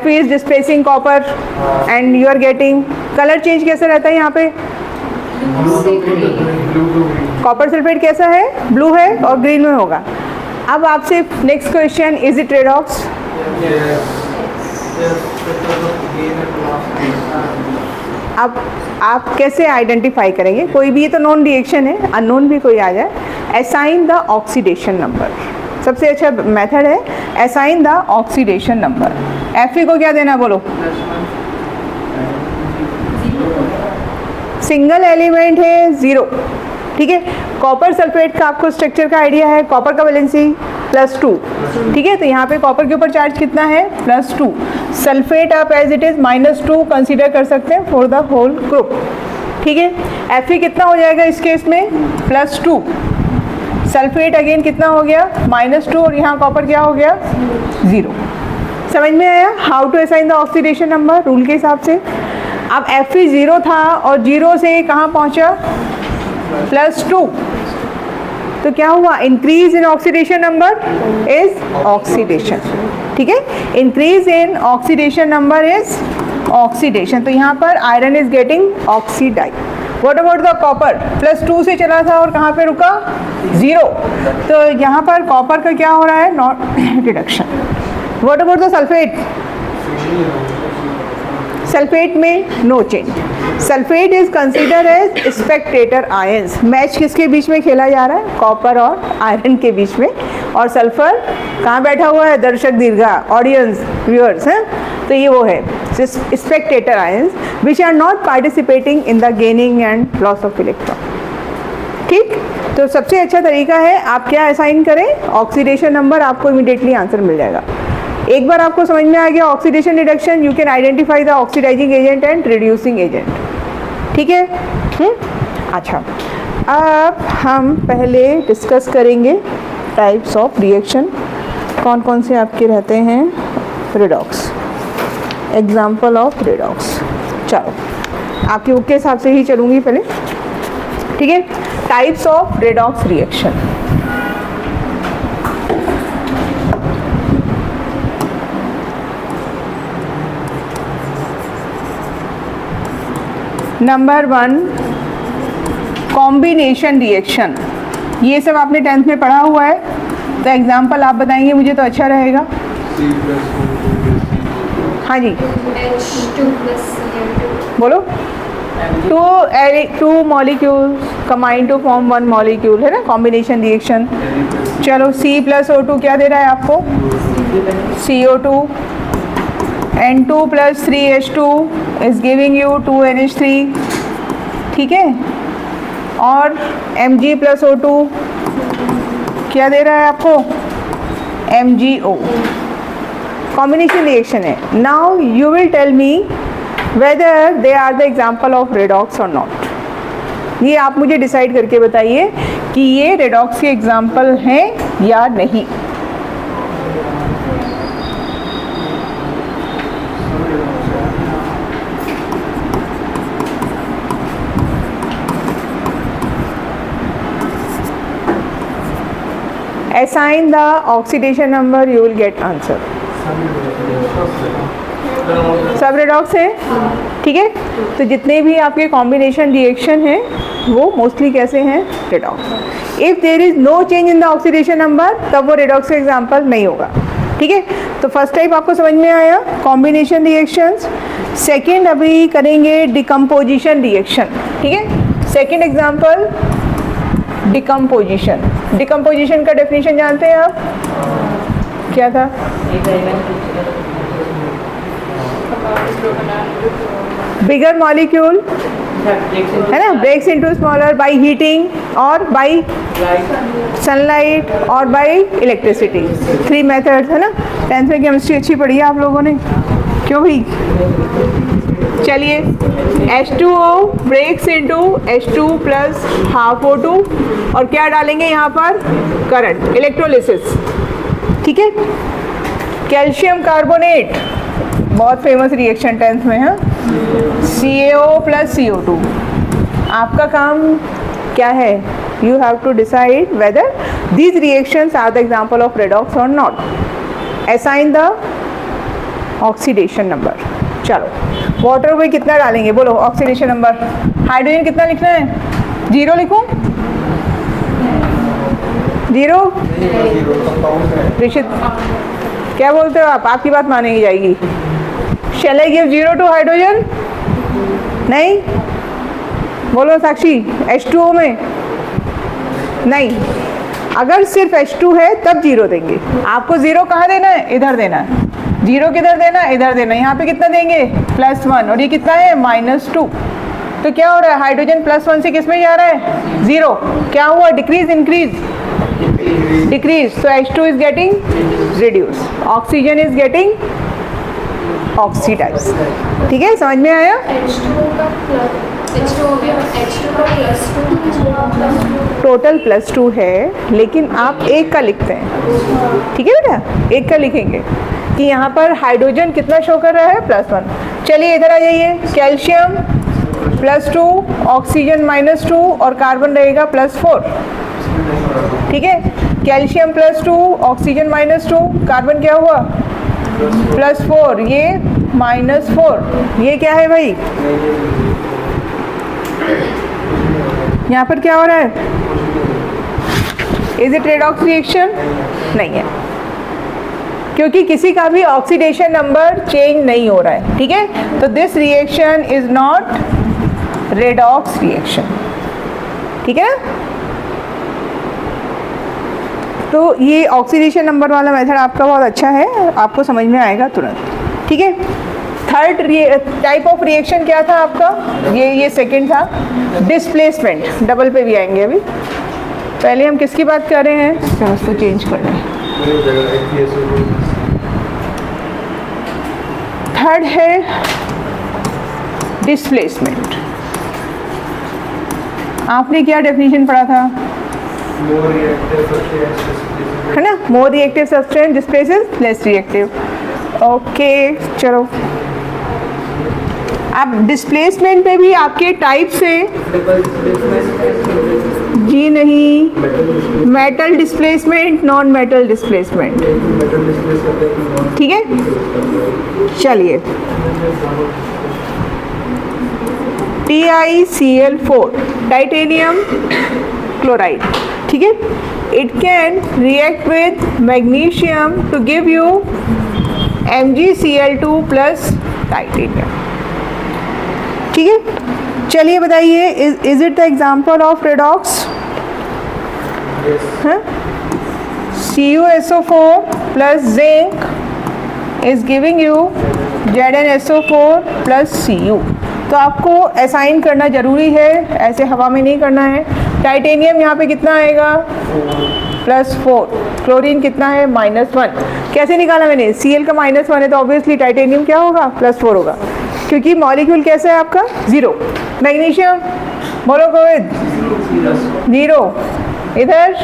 Fe is displacing copper and you are getting, colour change कैसे रहता है यहाँ पे? कॉपर सल्फेट कैसा है? ब्लू है और ग्रीन में होगा। अब आपसे next question, is it redox? Yes. Yes, because of gain and loss. अब आप कैसे आइडेंटिफाई करेंगे? कोई भी, ये तो नॉन रिएक्शन है, अननोन भी कोई आ जाए, असाइन द ऑक्सीडेशन नंबर। सबसे अच्छा मेथड है assign the oxidation number. Fe को क्या देना है बोलो? सिंगल एलिमेंट है 0, ठीक है। कॉपर सल्फेट का आपको स्ट्रक्चर का आइडिया है, कॉपर का वैलेंसी +2, ठीक है। तो यहाँ पे कॉपर के ऊपर चार्ज कितना है? +2। सल्फेट आप एज इट इज -2 कंसीडर कर सकते हैं फॉर द होल ग्रुप, ठीक है। Fe कितना हो जाएगा इस केस में? +2। सल्फेट अगेन कितना हो गया? -2, और यहाँ कॉपर क्या हो गया? 0। समझ में आया how to assign the oxidation number rule के हिसाब से? अब Fe 0 था और 0 से कहाँ पहुँचा? +2। तो क्या हुआ? Increase in oxidation number is oxidation, ठीक है। Increase in oxidation number is oxidation. तो यहाँ पर iron is getting oxidise. What about the copper? +2 से चला था और कहाँ पे रुका? 0। तो यहाँ पर कॉपर का क्या हो रहा है? Not reduction. What about the sulphate? Sulphate में no change. Sulphate is consider as spectator ions. Match किसके बीच में खेला जा रहा है? कॉपर और आयरन के बीच में। और सल्फर कहाँ बैठा हुआ है? दर्शक दीर्घा, ऑडियंस, व्यूअर्स हैं। तो ये वो है spectator ions which are not participating in the gaining and loss of electron, ठीक। तो सबसे अच्छा तरीका है आप क्या असाइन करें? ऑक्सीडेशन नंबर, आपको इमीडिएटली आंसर मिल जाएगा। एक बार आपको समझ में आ गया oxidation reduction, you can identify the oxidising agent and reducing agent, ठीक है। अच्छा, अब हम पहले डिस्कस करेंगे टाइप्स ऑफ रिएक्शन, कौन कौन से आपके रहते हैं। Redox, example of redox. चलो आपके बुक के हिसाब से ही चलूँगी पहले, ठीक है। Types of redox reaction. Number 1 combination reaction. ये सब आपने 10th में पढ़ा हुआ है, तो एग्जाम्पल आप बताएंगे मुझे तो अच्छा रहेगा। हाँ जी बोलो। Two molecule combine to form 1 molecule, है ना, कॉम्बिनेशन रिएक्शन। चलो C+O2 क्या दे रहा है आपको? CO2। N2 + 3H2 is giving you 2NH3, ठीक है। और Mg+O2 क्या दे रहा है आपको? MgO। कॉम्बिनेशन रिएक्शन है। Now you will tell me whether they are the example of redox और नॉट। ये आप मुझे डिसाइड करके बताइए कि ये रेडॉक्स के एग्जाम्पल हैं या नहीं। Assign the oxidation number, you will get answer. सब रेडॉक्स है, ठीक है। तो जितने भी आपके कॉम्बिनेशन रिएक्शन हैं वो मोस्टली कैसे हैं? Redox. If there is no change in the oxidation number, तब वो रेडॉक्स का एग्जाम्पल नहीं होगा, ठीक है। तो फर्स्ट टाइप आपको समझ में आया, कॉम्बिनेशन रिएक्शंस। सेकेंड अभी करेंगे डिकम्पोजिशन रिएक्शन, ठीक है। Second example decomposition. डिकम्पोजिशन का डेफिनेशन जानते हैं आप? क्या था? बिगर मॉलिक्यूल, है ना, breaks into smaller by heating और बाय सनलाइट और बाय इलेक्ट्रिसिटी। 3 मेथड्स, है ना। 10th में केमिस्ट्री अच्छी पढ़ी है आप लोगों ने, क्यों भाई? चलिए, H2O breaks into H2 + ½ O2 और क्या डालेंगे यहाँ पर? करंट, इलेक्ट्रोलिसिस, ठीक है। कैल्शियम कार्बोनेट, बहुत फेमस रिएक्शन 10th में है। CaO + CO2। आपका काम क्या है? You have to decide whether these reactions are the example of redox और not. Assign the oxidation number. चलो, वाटर में कितना डालेंगे बोलो? Oxidation number. हाइड्रोजन कितना लिखना है? 0 लिखूं? जीरो? जीरो कंपाउंड है। रिशित क्या बोलते हो आप? आपकी बात मानेगी जाएगी। Shall I give zero to hydrogen? नहीं? बोलो साक्षी, H2O में नहीं। अगर सिर्फ H2 है तब जीरो देंगे। आपको जीरो कहाँ देना है? इधर देना है। जीरो किधर देना है? इधर देना है। यहाँ पे कितना देंगे? +1। और ये कितना है? -2। तो क्या हो रहा है? हाइड्रोजन +1 से किस में जा रहा है? जीरो। क्या हुआ? Decrease increase? Decrease. So H2 is getting reduce, oxygen is getting oxidize. ठीक है, समझ में आया? H2 हो गया, H2 का +2 टोटल +2 है, लेकिन आप एक का लिखते हैं। ठीक है बेटा, एक का लिखेंगे कि यहाँ पर हाइड्रोजन कितना शो कर रहा है? +1। चलिए इधर आ जाइए। कैल्शियम +2, ऑक्सीजन -2 और कार्बन रहेगा +4। ठीक है, कैल्शियम +2, ऑक्सीजन -2, कार्बन क्या हुआ? +4, ये -4। ये क्या है भाई? यहाँ पर क्या हो रहा है? Is it redox reaction? नहीं है, क्योंकि किसी का भी ऑक्सीडेशन नंबर चेंज नहीं हो रहा है। ठीक है, तो this reaction is not redox reaction. ठीक है, तो ये ऑक्सीडेशन नंबर वाला मेथड आपका बहुत अच्छा है, आपको समझ में आएगा तुरंत। ठीक है, थर्ड टाइप ऑफ रिएक्शन क्या था आपका? ये सेकंड था, डिस्प्लेसमेंट। डबल पे भी आएंगे अभी। पहले हम किसकी बात कर रहे हैं? चलो उसको चेंज कर रहे हैं। थर्ड है डिस्प्लेसमेंट। आपने क्या डेफिनेशन पढ़ा था? है ना, more reactive substance displaces less reactive. Okay, चलो अब डिस्प्लेसमेंट पे भी आपके टाइप से जी नहीं, metal displacement, non metal displacement. ठीक है, चलिए TiCl4 टाइटेनियम क्लोराइड। ठीक है, it can react with magnesium to give you MgCl2 plus titanium. ठीक है, चलिए बताइए, is it the example of redox? CuSO4 plus zinc is giving you ZnSO4 plus Cu। तो आपको असाइन करना जरूरी है, ऐसे हवा में नहीं करना है। टाइटेनियम यहाँ पे कितना आएगा? +4। क्लोरीन कितना है? -1। कैसे निकाला मैंने? Cl का -1 है तो ऑब्वियसली टाइटेनियम क्या होगा? +4 होगा, क्योंकि मॉलिक्यूल कैसा है आपका? 0। मैग्नीशियम बोलो कोविद? 0। इधर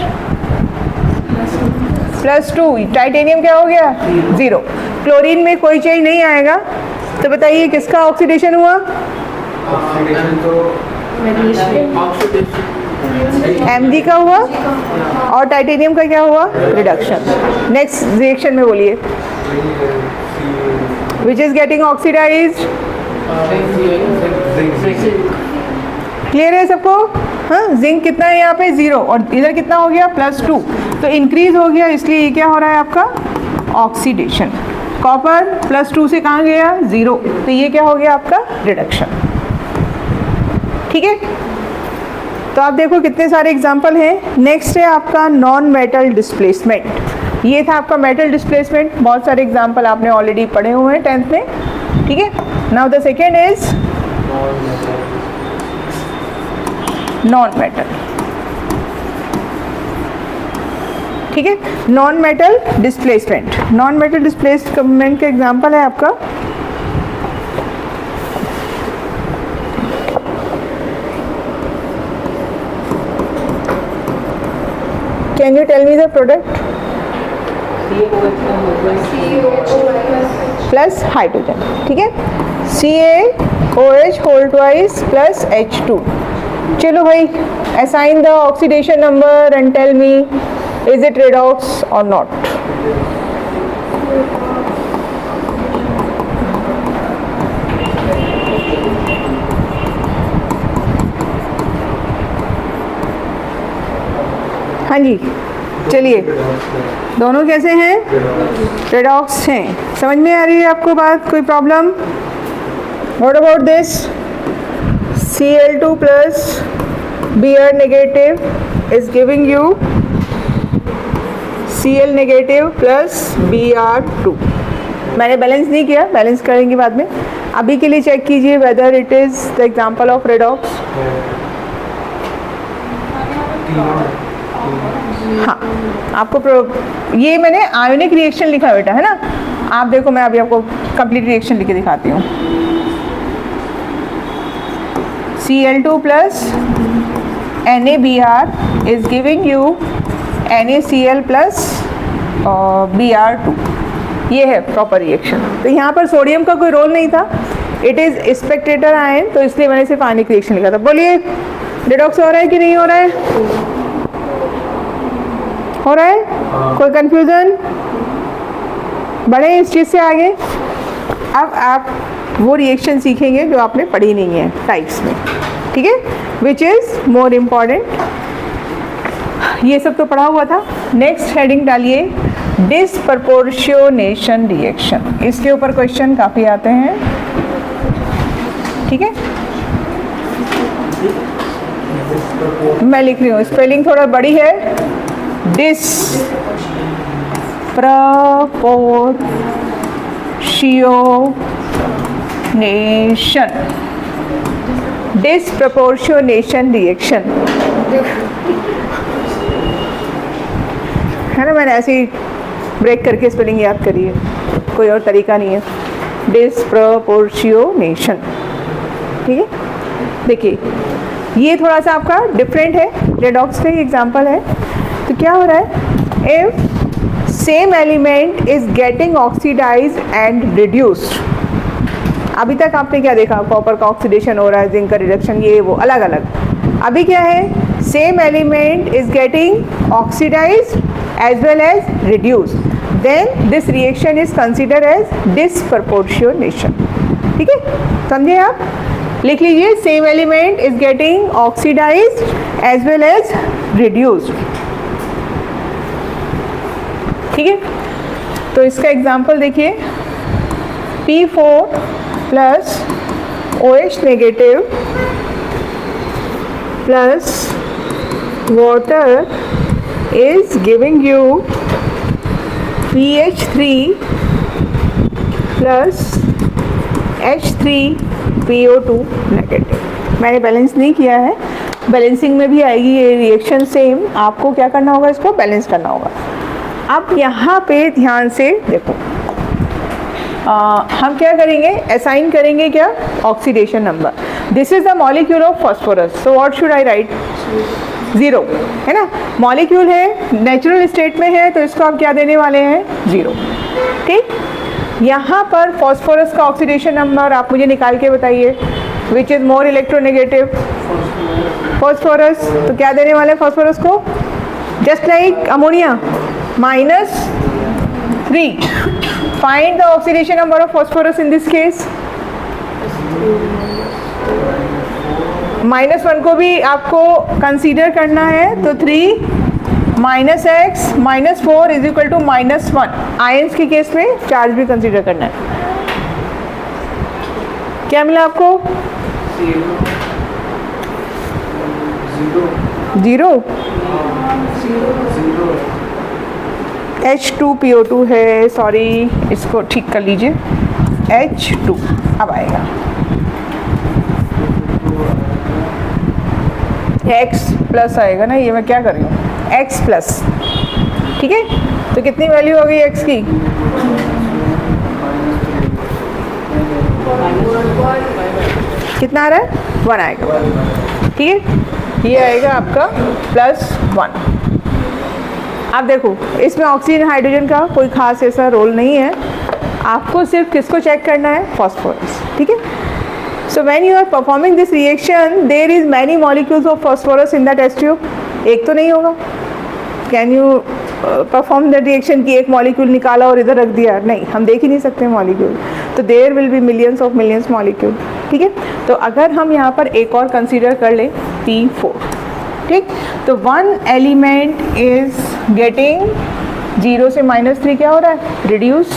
+2। टाइटेनियम क्या हो गया? 0। क्लोरीन में कोई चेंज नहीं आएगा। तो बताइए किसका ऑक्सीडेशन हुआ? Mg का हुआ, और टाइटेनियम का क्या हुआ? रिडक्शन। नेक्स्ट रिएक्शन में बोलिए, which is getting oxidized? Clear है सबको? हाँ, जिंक कितना है यहाँ पे? 0। और इधर कितना हो गया? +2। तो इंक्रीज हो गया, इसलिए ये क्या हो रहा है आपका? ऑक्सीडेशन। कॉपर +2 से कहाँ गया? 0। तो ये क्या हो गया आपका? रिडक्शन। ठीक है, तो आप देखो कितने सारे एग्जाम्पल हैं। नेक्स्ट है आपका नॉन मेटल डिस्प्लेसमेंट। ये था आपका मेटल डिस्प्लेसमेंट। बहुत सारे एग्जाम्पल आपने ऑलरेडी पढ़े हुए हैं 10th में। ठीक है, now the second is non metal. ठीक है, non metal displacement. Non metal displacement का एग्जाम्पल है आपका can you tell me the product? Plus hydrogen. ठीक है, CaOH whole twice plus H2। चलो भाई, assign the oxidation number and tell me is it redox और नॉट? हाँ जी, चलिए, दोनों कैसे हैं? रेडॉक्स हैं। समझ में आ रही है आपको बात? कोई problem? What about this? Cl2 plus Br negative is giving you Cl negative plus Br2। मैंने बैलेंस नहीं किया, बैलेंस करेंगे बाद में। अभी के लिए चेक कीजिए whether it is the example of redox. हाँ, आपको ये मैंने आयोनिक रिएक्शन लिखा बेटा, है ना? आप देखो, मैं अभी आपको कंप्लीट रिएक्शन लिख के दिखाती हूँ। Cl2 plus NaBr is giving you NaCl plus Br2। ये है प्रॉपर रिएक्शन। तो यहाँ पर सोडियम का कोई रोल नहीं था, इट इज़ स्पेक्टेटर आयन, तो इसलिए मैंने सिर्फ आयनिक रिएक्शन लिखा था। बोलिए, रिडॉक्स हो रहा है कि नहीं हो रहा है? हो रहा है? कोई कंफ्यूजन? बढ़े इस चीज़ से आगे। अब आप वो रिएक्शन सीखेंगे जो आपने पढ़ी नहीं है टाइप्स में, ठीक है, विच इज़ मोर इम्पॉर्टेंट। ये सब तो पढ़ा हुआ था। नेक्स्ट हेडिंग डालिए, डिसप्रपोर्शनेशन रिएक्शन। इसके ऊपर क्वेश्चन काफ़ी आते हैं, ठीक है। मैं लिख रही हूँ, स्पेलिंग थोड़ा बड़ी है। डिसप्रपोर्शनेशन रिएक्शन, है ना? मैंने ऐसे ही ब्रेक करके स्पेलिंग याद करी है, कोई और तरीका नहीं है। डिसप्रपोर्शनेशन, ठीक है। देखिए, ये थोड़ा सा आपका डिफरेंट है, रेडॉक्स का ही एग्जाम्पल है। तो क्या हो रहा है, if same element is getting oxidise and reduced. अभी तक आपने क्या देखा, कॉपर का ऑक्सीडेशन हो रहा है, जिंक का रिडक्शन, ये वो अलग अलग। अभी क्या है, same element is getting oxidize as well as reduced, then this reaction is considered as disproportionation, ठीक है। समझे आप? लिख लीजिए, same element is getting oxidize as well as reduced, ठीक है। तो इसका एग्जाम्पल देखिए, P4 plus OH negative plus water is giving you PH3 plus H3PO2 negative. मैंने बैलेंस नहीं किया है, बैलेंसिंग में भी आएगी ये रिएक्शन सेम। आपको क्या करना होगा, इसको बैलेंस करना होगा। अब यहाँ पे ध्यान से देखो, हम क्या करेंगे, असाइन करेंगे क्या, oxidation number. This is the molecule of phosphorus, so what should I right, 0, है ना। मॉलिक्यूल है, नेचुरल स्टेट में है, तो इसको आप क्या देने वाले हैं, 0, ठीक। यहाँ पर फास्फोरस का ऑक्सीडेशन नंबर आप मुझे निकाल के बताइए, which is more electronegative, phosphorus. तो क्या देने वाले फास्फोरस को, just like ammonia, -3। Find the oxidation number of phosphorus in this case। -1 को भी आपको कंसीडर करना है, तो 3 -x -4 is equal to -1। Ions के केस में चार्ज भी कंसीडर करना है। क्या मिला आपको, 0। H2PO2 है, सॉरी, इसको ठीक कर लीजिए, H2 अब आएगा, X प्लस आएगा ना, ये मैं क्या कर रही हूँ, X प्लस, ठीक है। तो कितनी वैल्यू हो गई X की, कितना आ रहा है, 1 आएगा, ठीक है। ये आएगा आपका +1। अब देखो, इसमें ऑक्सीजन हाइड्रोजन का कोई खास ऐसा रोल नहीं है, आपको सिर्फ किसको चेक करना है, फास्फोरस, ठीक है। So when you are performing this reaction, there is many molecules of phosphorus in that test tube. एक तो नहीं होगा, can you perform that reaction की एक मॉलिक्यूल निकाला और इधर रख दिया, नहीं, हम देख ही नहीं सकते मॉलिक्यूल। तो there will be millions of millions molecule, ठीक है। तो अगर हम यहाँ पर एक और कंसीडर कर लें, P4, ठीक। तो 1 एलिमेंट इज गेटिंग 0 से -3 क्या हो रहा है, रिड्यूस,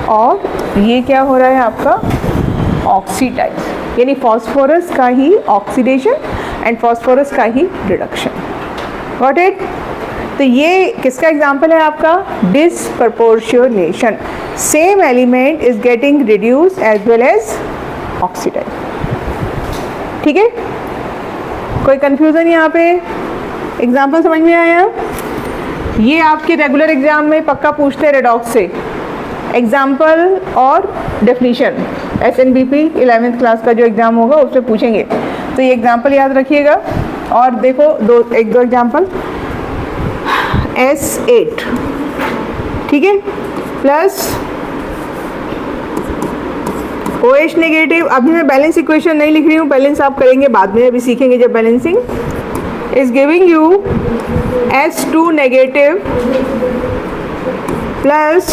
और ये क्या हो रहा है आपका ऑक्सीडाइज, यानी फॉस्फोरस का ही ऑक्सीडेशन एंड फॉस्फोरस का ही रिडक्शन। Got it? तो ये किसका एग्जाम्पल है आपका, disproportionation, same element is getting reduce as well as oxidize. ठीक है, कोई कंफ्यूजन यहाँ पे? एग्जाम्पल समझ में आया? ये आपके रेगुलर एग्जाम में पक्का पूछते हैं रेडॉक्स से, एग्जाम्पल और डेफिनीशन। SNBP 11th क्लास का जो एग्ज़ाम होगा उसमें पूछेंगे, तो ये एग्जाम्पल याद रखिएगा। और देखो एक दो एग्जाम्पल, S8, ठीक है, प्लस OH नेगेटिव। अभी मैं बैलेंस इक्वेशन नहीं लिख रही हूँ, बैलेंस आप करेंगे बाद में, अभी सीखेंगे जब balancing. Is giving you S2 negative plus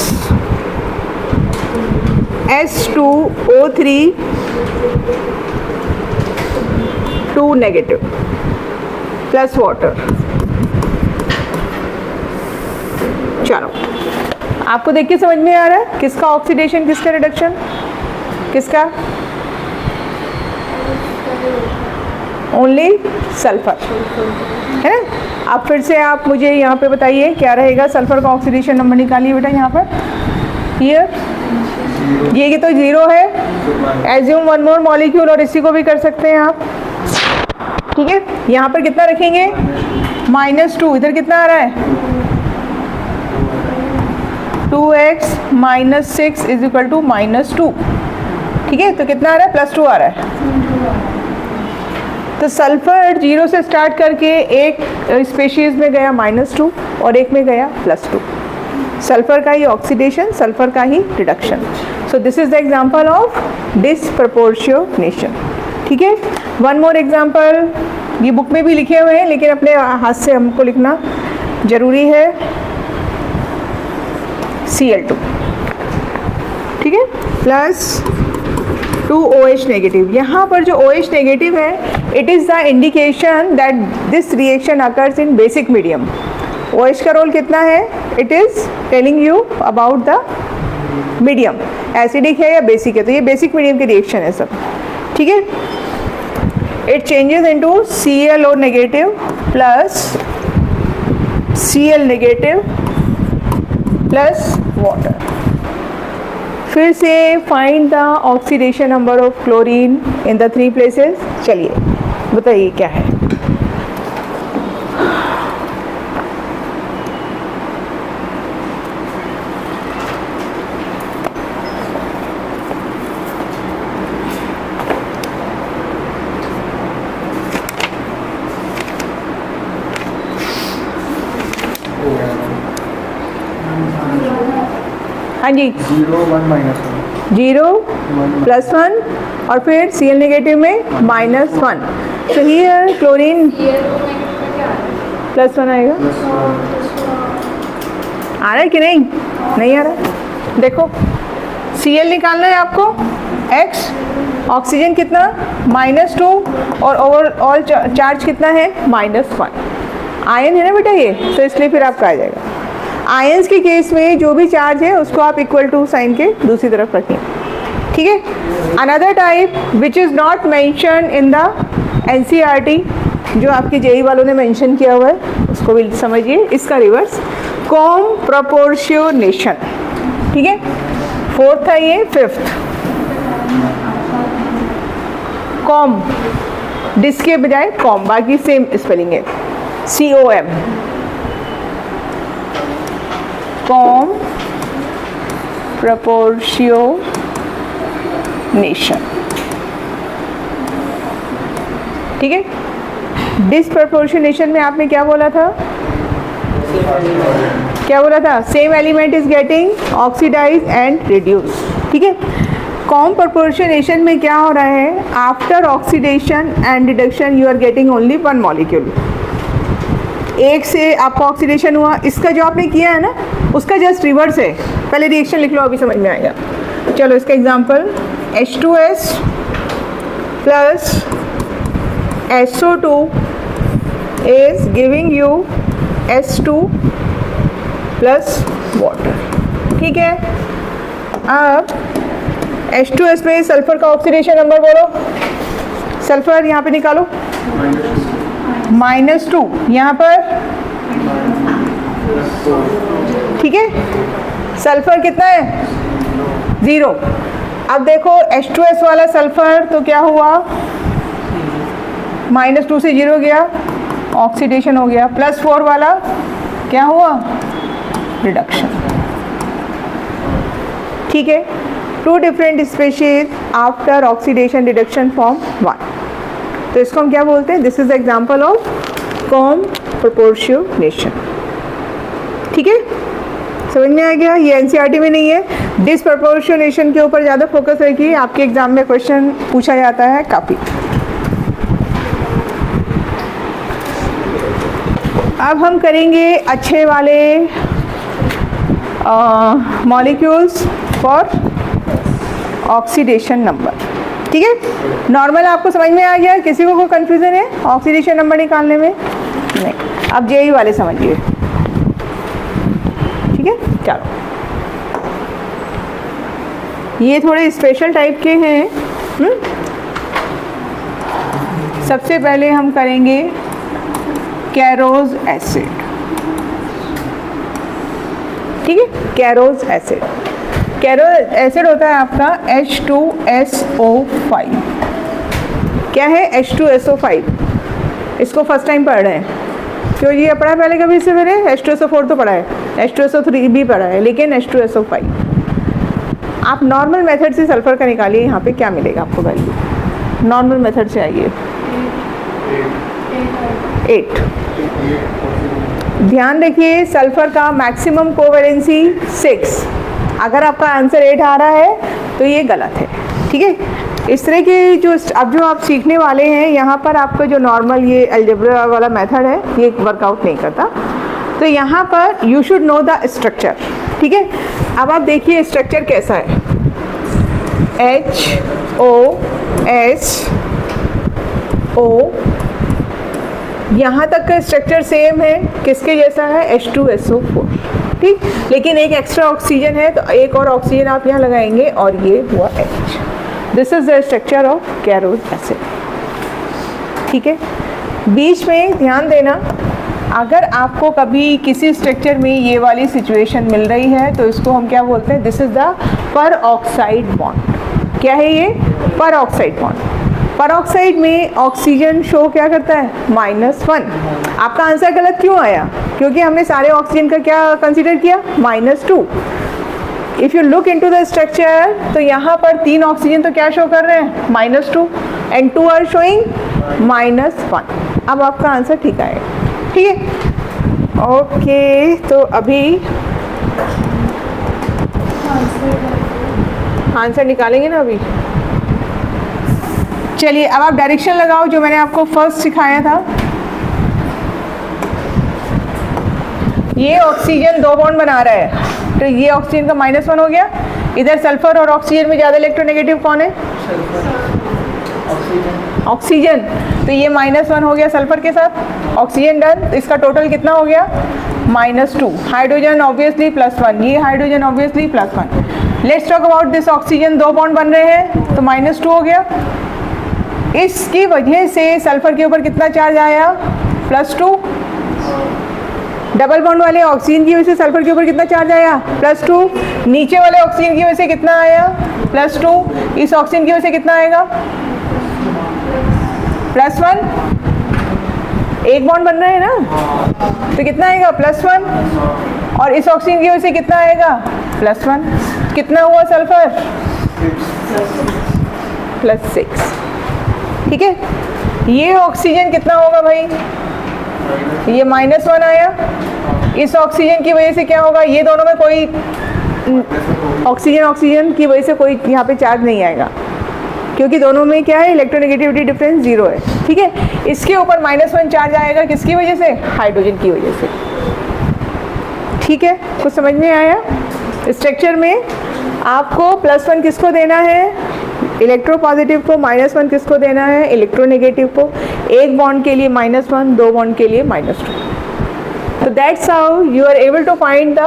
S2O3 2 negative plus water. चलो, आपको देख के समझ में आ रहा है किसका ऑक्सीडेशन, किसका रिडक्शन, किसका? ओनली सल्फर, है ना। अब फिर से आप मुझे यहाँ पे बताइए क्या रहेगा, सल्फर का ऑक्सीडेशन नंबर निकालिए बेटा यहाँ पर। हियर ये तो 0 है, एज्यूम वन मोर मॉलिक्यूल, और इसी को भी कर सकते हैं आप। ठीक है, यहाँ पर कितना रखेंगे, -2, इधर कितना आ रहा है 2x - 6 = -2। ठीक है, तो कितना आ रहा है, +2 आ रहा है। तो सल्फर 0 से स्टार्ट करके एक स्पेशीज में गया -2 और एक में गया +2। सल्फर का ही ऑक्सीडेशन, सल्फर का ही reduction. So this is the example of disproportionation. ठीक है, वन मोर एग्जांपल, ये बुक में भी लिखे हुए हैं लेकिन अपने हाथ से हमको लिखना जरूरी है। Cl2, ठीक है, प्लस 2OH नेगेटिव। यहाँ पर जो OH नेगेटिव है, it is the indication that this reaction occurs in basic medium. OH का रोल कितना है, it is telling you about the medium, acidic है या बेसिक है, तो ये बेसिक मीडियम की रिएक्शन है सब। ठीक है, it changes into ClO negative plus Cl negative plus water. फिर से find the oxidation number of chlorine in the 3 places. चलिए बताइए क्या है। हाँ जी, 0 1 -1 0 +1 और फिर Cl नेगेटिव में -1। तो हियर क्लोरीन +1 आएगा। आ रहा है कि नहीं, नहीं आ रहा। देखो Cl निकालना है आपको, X, ऑक्सीजन कितना -2 और ओवरऑल चार्ज कितना है -1। आयन है ना बेटा ये, तो इसलिए फिर आपका आ जाएगा। आयंस के केस में जो भी चार्ज है उसको आप = साइन के दूसरी तरफ रखें। ठीक है, another type which is not mention in the NCERT, जो आपके JEE वालों ने मेंशन किया हुआ है उसको भी समझिए, इसका रिवर्स कॉम्प्रपोर्शनेशन। ठीक है, 4th है ये, 5th कॉम, डिस के बजाय कॉम, बाकी सेम स्पेलिंग है, COM, कॉम प्रपोर्शनेशन। ठीक है, डिसप्रपोर्शनेशन में आपने क्या बोला था, क्या बोला था, same element is getting oxidise and reduce. ठीक है, कॉम प्रपोर्शनेशन में क्या हो रहा है, after oxidation and reduction you are getting only 1 molecule. एक से आपका ऑक्सीडेशन हुआ, इसका जो आपने किया है ना उसका जस्ट रिवर्स है। पहले रिएक्शन लिख लो, अभी समझ में आएगा। चलो इसका example, H2S plus SO2 is giving you S2 plus water. ठीक है, अब H2S में सल्फर का ऑक्सीडेशन नंबर बोलो। सल्फर यहाँ पे निकालो, -2, यहाँ पर ठीक है। सल्फर कितना है? 0। अब देखो H2S वाला सल्फर तो क्या हुआ, -2 से 0 गया, ऑक्सीडेशन हो गया। +4 वाला क्या हुआ, रिडक्शन। ठीक है, 2 different species after oxidation reduction form 1। तो इसको हम क्या बोलते हैं? This is example of com proportionation. ठीक है, समझ में आ गया? ये एनसीईआरटी में नहीं है। डिसप्रपोर्शनेशन के ऊपर ज़्यादा फोकस रखिए, आपके एग्जाम में क्वेश्चन पूछा जाता है काफ़ी। अब हम करेंगे अच्छे वाले मॉलिक्यूल्स फॉर ऑक्सीडेशन नंबर। ठीक है, नॉर्मल आपको समझ में आ गया? किसी को कोई कन्फ्यूज़न है ऑक्सीडेशन नंबर निकालने में? नहीं। अब जेई वाले समझिए। ठीक है, चलो ये थोड़े स्पेशल टाइप के हैं। सबसे पहले हम करेंगे कैरोज एसिड। ठीक है, कैरोज एसिड। कैरोज एसिड होता है आपका H2SO5। क्या है? H2SO5। इसको फर्स्ट टाइम पढ़ रहे हैं क्यों? ये पढ़ा है पहले कभी? इससे पहले H2SO4 तो पढ़ा है, H2SO3 भी पढ़ा है, लेकिन H2SO5 आप नॉर्मल मेथड से सल्फर का निकालिए। यहाँ पे क्या मिलेगा आपको वैल्यू? नॉर्मल मेथड से आइए, 8। ध्यान रखिए, सल्फर का मैक्सिमम कोवैलेंसी 6। अगर आपका आंसर 8 आ रहा है तो ये गलत है। ठीक है, इस तरह के जो आप सीखने वाले हैं, यहाँ पर आपका जो नॉर्मल ये अलजेब्रा वाला मेथड है ये वर्कआउट नहीं करता। तो यहाँ पर you should know the structure. ठीक है, अब आप देखिए स्ट्रक्चर कैसा है। HOSO, यहाँ तक का स्ट्रक्चर सेम है, किसके जैसा है? H2SO4। ठीक, लेकिन एक एक्स्ट्रा ऑक्सीजन है तो एक और ऑक्सीजन आप यहाँ लगाएंगे और ये हुआ H। This is the structure of कैरोज acid. ठीक है, बीच में ध्यान देना, अगर आपको कभी किसी स्ट्रक्चर में ये वाली सिचुएशन मिल रही है तो इसको हम क्या बोलते हैं? दिस इज द पर ऑक्साइड बॉन्ड। क्या है ये? पर ऑक्साइड बॉन्ड। पर ऑक्साइड में ऑक्सीजन शो क्या करता है? -1। आपका आंसर गलत क्यों आया? क्योंकि हमने सारे ऑक्सीजन का क्या कंसीडर किया? -2। If you look into the structure तो यहाँ पर 3 ऑक्सीजन तो क्या शो कर रहे हैं? -2 एंड 2 आर शोइंग -1। अब आपका आंसर ठीक आएगा। ठीक है, ओके। तो अभी आंसर निकालेंगे ना अभी। चलिए अब आप डायरेक्शन लगाओ जो मैंने आपको फर्स्ट सिखाया था। ये ऑक्सीजन 2 बॉन्ड बना रहा है तो ये ऑक्सीजन का -1 हो गया। इधर सल्फर और ऑक्सीजन में ज़्यादा इलेक्ट्रोनेगेटिव कौन है? ऑक्सीजन। तो ये -1 हो गया सल्फर के साथ, ऑक्सीजन डन। तो इसका टोटल कितना हो गया? -2। हाइड्रोजन ऑब्वियसली +1, ये hydrogen obviously +1। Let's talk about this oxygen, 2 bond बन रहे हैं तो -2 हो गया। इसकी वजह से सल्फर के ऊपर कितना चार्ज आया? +2। डबल बॉन्ड वाले ऑक्सीजन की वजह से सल्फर के ऊपर कितना चार्ज आया? +2। नीचे वाले ऑक्सीजन की वजह से कितना आया? +2। इस ऑक्सीजन की वजह से कितना आएगा? +1। एक बॉन्ड बन रहा है ना, तो कितना आएगा? +1। और इस ऑक्सीजन की वजह से कितना आएगा? +1। कितना हुआ सल्फर? +6। ठीक है, ये ऑक्सीजन कितना होगा भाई? ये -1 आया। इस ऑक्सीजन की वजह से क्या होगा? ये दोनों में कोई ऑक्सीजन की वजह से कोई यहाँ पे चार्ज नहीं आएगा क्योंकि दोनों में क्या है? इलेक्ट्रोनेगेटिविटी डिफरेंस 0 है। ठीक है, इसके ऊपर -1 चार्ज आएगा किसकी वजह से? हाइड्रोजन की वजह से। ठीक है, कुछ समझ में आया? स्ट्रक्चर में आपको +1 किसको देना है? इलेक्ट्रोपॉजिटिव को। -1 किसको देना है? इलेक्ट्रोनेगेटिव को। एक बॉन्ड के लिए -1, 2 बॉन्ड के लिए -2। So that's how you are able to find the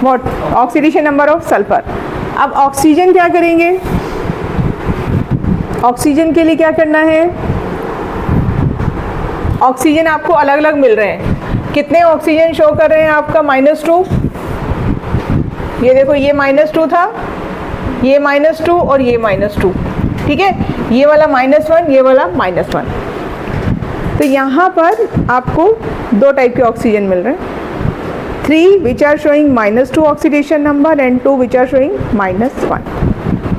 what oxidation number of sulfur. अब ऑक्सीजन क्या करेंगे? ऑक्सीजन के लिए क्या करना है? ऑक्सीजन आपको अलग अलग मिल रहे हैं. कितने ऑक्सीजन शो कर रहे हैं आपका? -2. ये देखो, ये -2 था, ये -2 और ये -2. ठीक है, ये वाला -1, ये वाला -1. तो यहाँ पर आपको दो टाइप के ऑक्सीजन मिल रहे हैं. 3 which are showing -2 oxidation number and 2 which are showing -1.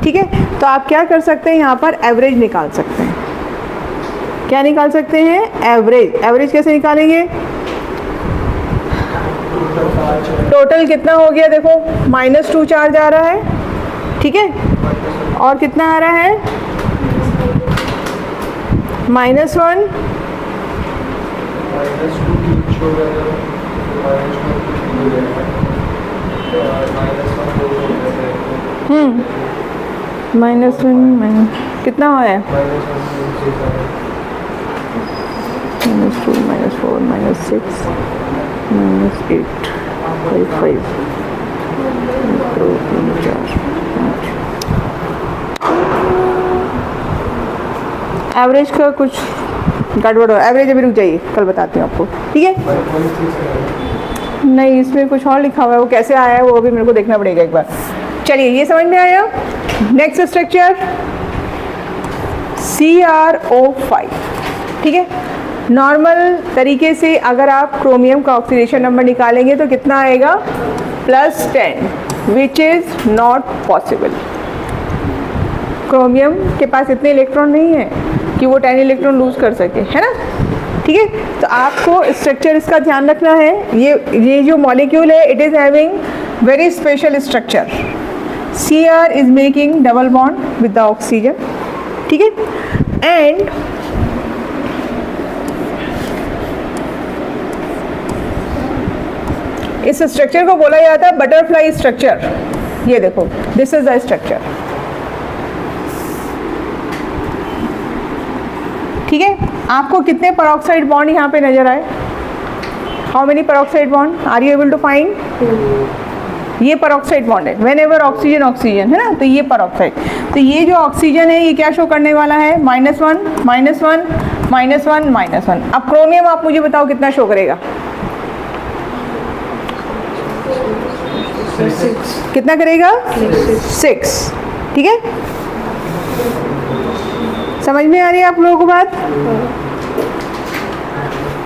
ठीक है, तो आप क्या कर सकते हैं, यहाँ पर एवरेज निकाल सकते हैं. क्या निकाल सकते हैं? एवरेज. एवरेज कैसे निकालेंगे? टोटल कितना हो गया? देखो, -2 चार्ज आ रहा है. ठीक है, और कितना आ रहा है? -1. -1 कितना है? -2 -4 -6 -8 5 2 3 4 एवरेज का कुछ गड़बड़ हो. एवरेज अभी रुक जाइए, कल बताती हूँ आपको. ठीक है, नहीं इसमें कुछ और लिखा हुआ है, वो कैसे आया है वो भी मेरे को देखना पड़ेगा एक बार. चलिए, ये समझ में आया. Next structure CrO5. ठीक है, नॉर्मल तरीके से अगर आप क्रोमियम का ऑक्सीडेशन नंबर निकालेंगे तो कितना आएगा? +10, which is not possible. Chromium के पास इतने इलेक्ट्रॉन नहीं है कि वो 10 इलेक्ट्रॉन लूज कर सके, है ना. ठीक है, तो आपको स्ट्रक्चर इसका ध्यान रखना है. ये जो मॉलिक्यूल है, it is having very special structure. Cr is making double bond with the oxygen. ठीक है, एंड इस स्ट्रक्चर को बोला जाता है बटरफ्लाई स्ट्रक्चर. ये देखो, दिस इज द स्ट्रक्चर. ठीक है, आपको कितने पेरोक्साइड बॉन्ड यहाँ पे नजर आए? How many peroxide bond are you able to find? ये पेरोक्साइड बॉन्ड है. व्हेन एवर ऑक्सीजन ऑक्सीजन है ना, तो ये पेरोक्साइड. तो ये जो ऑक्सीजन है, ये क्या शो करने वाला है? -1 -1 -1 -1. अब क्रोमियम आप मुझे बताओ कितना शो करेगा? 6. कितना करेगा? 6. ठीक है, समझ में आ रही है आप लोगों को बात?